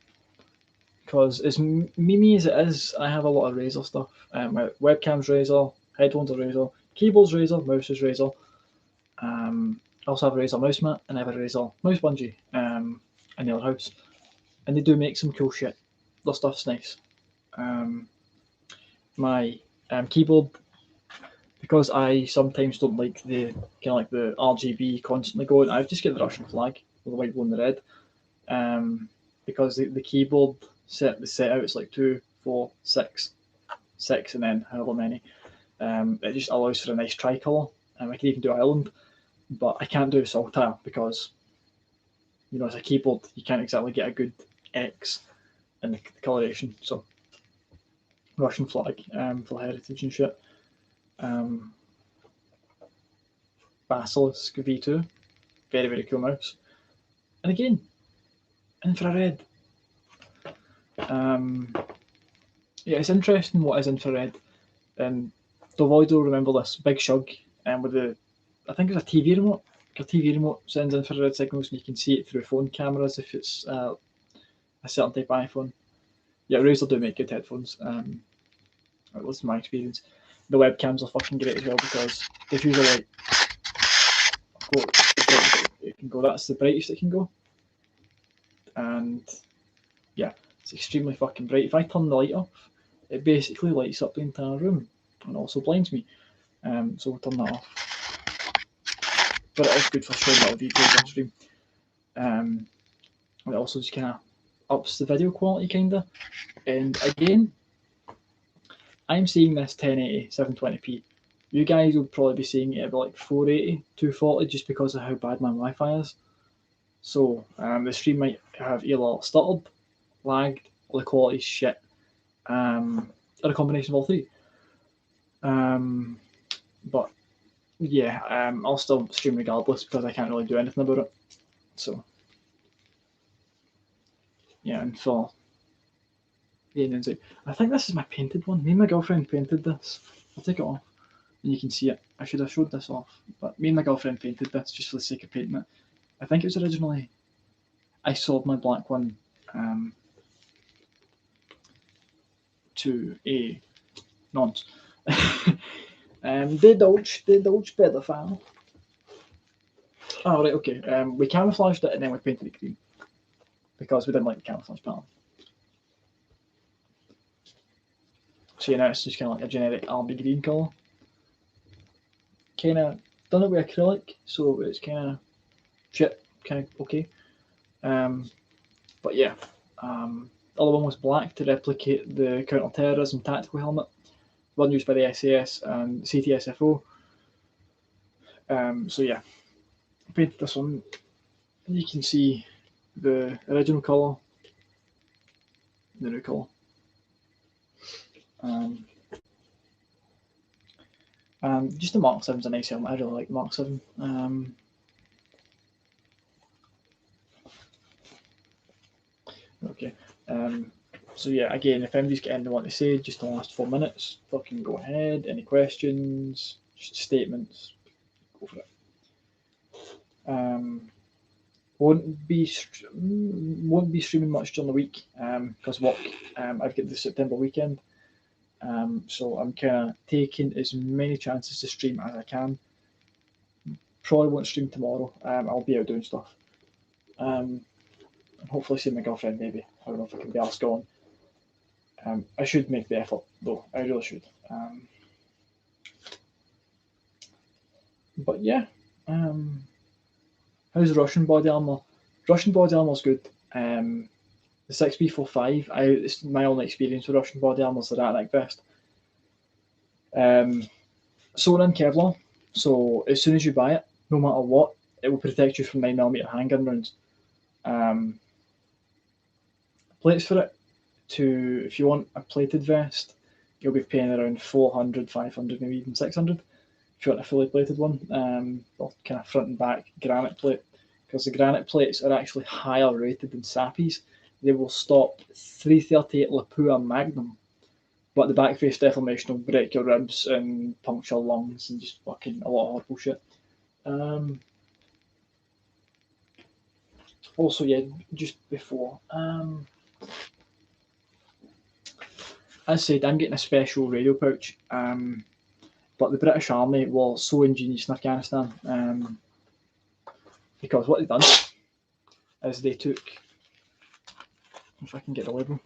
because as memey as it is, I have a lot of Razer stuff. My webcam's Razer, headphones are Razer, keyboard's Razer, mouse is Razer. I also have a Razer mouse mat and I have a Razer mouse bungee in the other house, and they do make some cool shit. Their stuff's nice. My keyboard, because I sometimes don't like the the RGB constantly going, I've just got the Russian flag with the white, blue, and the red. Because the keyboard set out it's like 2, 4, 6, and then however many. It just allows for a nice tricolour. I can even do Ireland, but I can't do Saltire because as a keyboard you can't exactly get a good X in the coloration. So Russian flag for heritage and shit. Basilisk V2, very, very cool mouse. And again, infrared. Yeah, it's interesting what is infrared. Devoid will remember this big shug with I think it's a TV remote. A TV remote sends infrared signals and you can see it through phone cameras if it's a certain type of iPhone. Yeah, Razer do make good headphones. That's my experience. The webcams are fucking great as well because if you like, it can go. That's the brightest it can go, and yeah, it's extremely fucking bright. If I turn the light off, it basically lights up the entire room and also blinds me. So we'll turn that off. But it is good for showing little details on stream. It also just kind of ups the video quality, kinda. And again, I'm seeing this 1080, 720p. You guys will probably be seeing it at like 480, 240 just because of how bad my Wi-Fi is. So the stream might have either stuttered, lagged, or the quality's shit. Or a combination of all three. But yeah, I'll still stream regardless because I can't really do anything about it. So yeah, and for I think this is my painted one. Me and my girlfriend painted this. I'll take it off and you can see it. I should have showed this off, but me and my girlfriend painted this just for the sake of painting it. I think it was originally, I sold my black one to a nonce. They dodge pedophile. Oh, right, okay. We camouflaged it and then we painted it green because we didn't like the camouflage pattern. So yeah, now it's just kind of like a generic army green colour. Kind of done it with acrylic, so it's kind of shit, kind of okay. But yeah, the other one was black to replicate the counter-terrorism tactical helmet, one used by the SAS and CTSFO. So yeah, I painted this one. You can see the original colour, the new colour. Just the Mark 7's a nice helmet. I really like the Mark 7. Okay. So yeah, again, if anybody's got anything they want to say, just the last 4 minutes, fucking go ahead. Any questions, just statements, go for it. Won't be streaming much during the week because work. I've got the September weekend, so I'm kind of taking as many chances to stream as I can. Probably won't stream tomorrow. I'll be out doing stuff. And hopefully see my girlfriend maybe. I don't know if I can be asked on. I should make the effort though. I really should. But yeah. How's the Russian body armor? Russian body armor's good. The 6B45, it's my only experience with Russian body armor is the Ratnik vest. Sewn in Kevlar, so as soon as you buy it, no matter what, it will protect you from 9mm handgun rounds. Plates for it, if you want a plated vest, you'll be paying around 400, 500, maybe even 600. If you want a fully plated one, or kind of front and back granite plate, because the granite plates are actually higher rated than Sappies. They will stop 338 Lapua Magnum, but the back face deformation will break your ribs and puncture lungs and just fucking a lot of horrible shit. Also, yeah, just before, as I said, I'm getting a special radio pouch, but the British Army were so ingenious in Afghanistan because what they've done is they took, if I can get the label,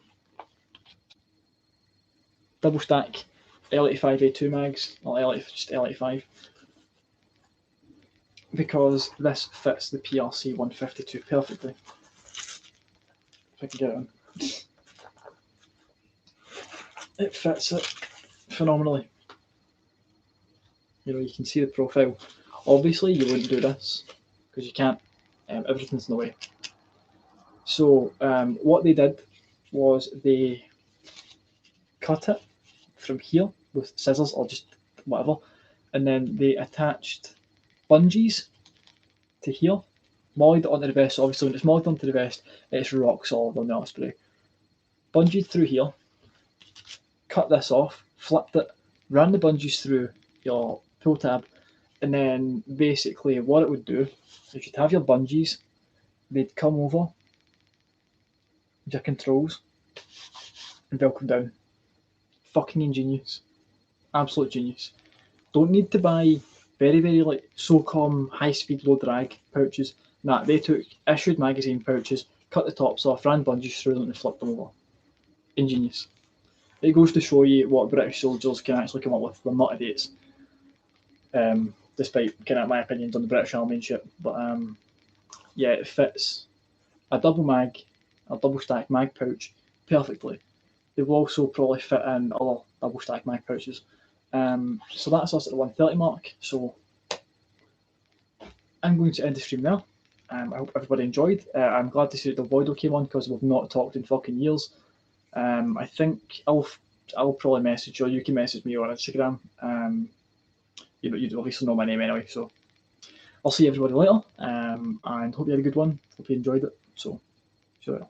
double stack L85A2 mags, or just L85, because this fits the PRC 152 perfectly. If I can get it on. It fits it phenomenally. You know, you can see the profile. Obviously, you wouldn't do this because you can't. Everything's in the way. So what they did was they cut it from here with scissors or just whatever, and then they attached bungees to here, molled it onto the vest. So obviously, when it's molled onto the vest, it's rock solid on the osprey. Bungeed through here, cut this off, flipped it, ran the bungees through your pull tab, and then basically what it would do is you'd have your bungees, they'd come over your controls and velcro down. Fucking ingenious. Absolute genius. Don't need to buy very, very like SOCOM high speed low drag pouches. Nah, they took issued magazine pouches, cut the tops off, ran bungees through them and flipped them over. Ingenious. It goes to show you what British soldiers can actually come up with. They're not idiots. Despite kind of my opinions on the British Army and shit. But yeah, it fits a double stack mag pouch perfectly. They will also probably fit in other double stack mag pouches. So that's us at the 130 mark. So I'm going to end the stream now. I hope everybody enjoyed. I'm glad to see that the Voido came on because we've not talked in fucking years. I think I'll probably message you, or you can message me on Instagram. You obviously know my name anyway, so I'll see everybody later. And hope you had a good one. Hope you enjoyed it. So, see you later.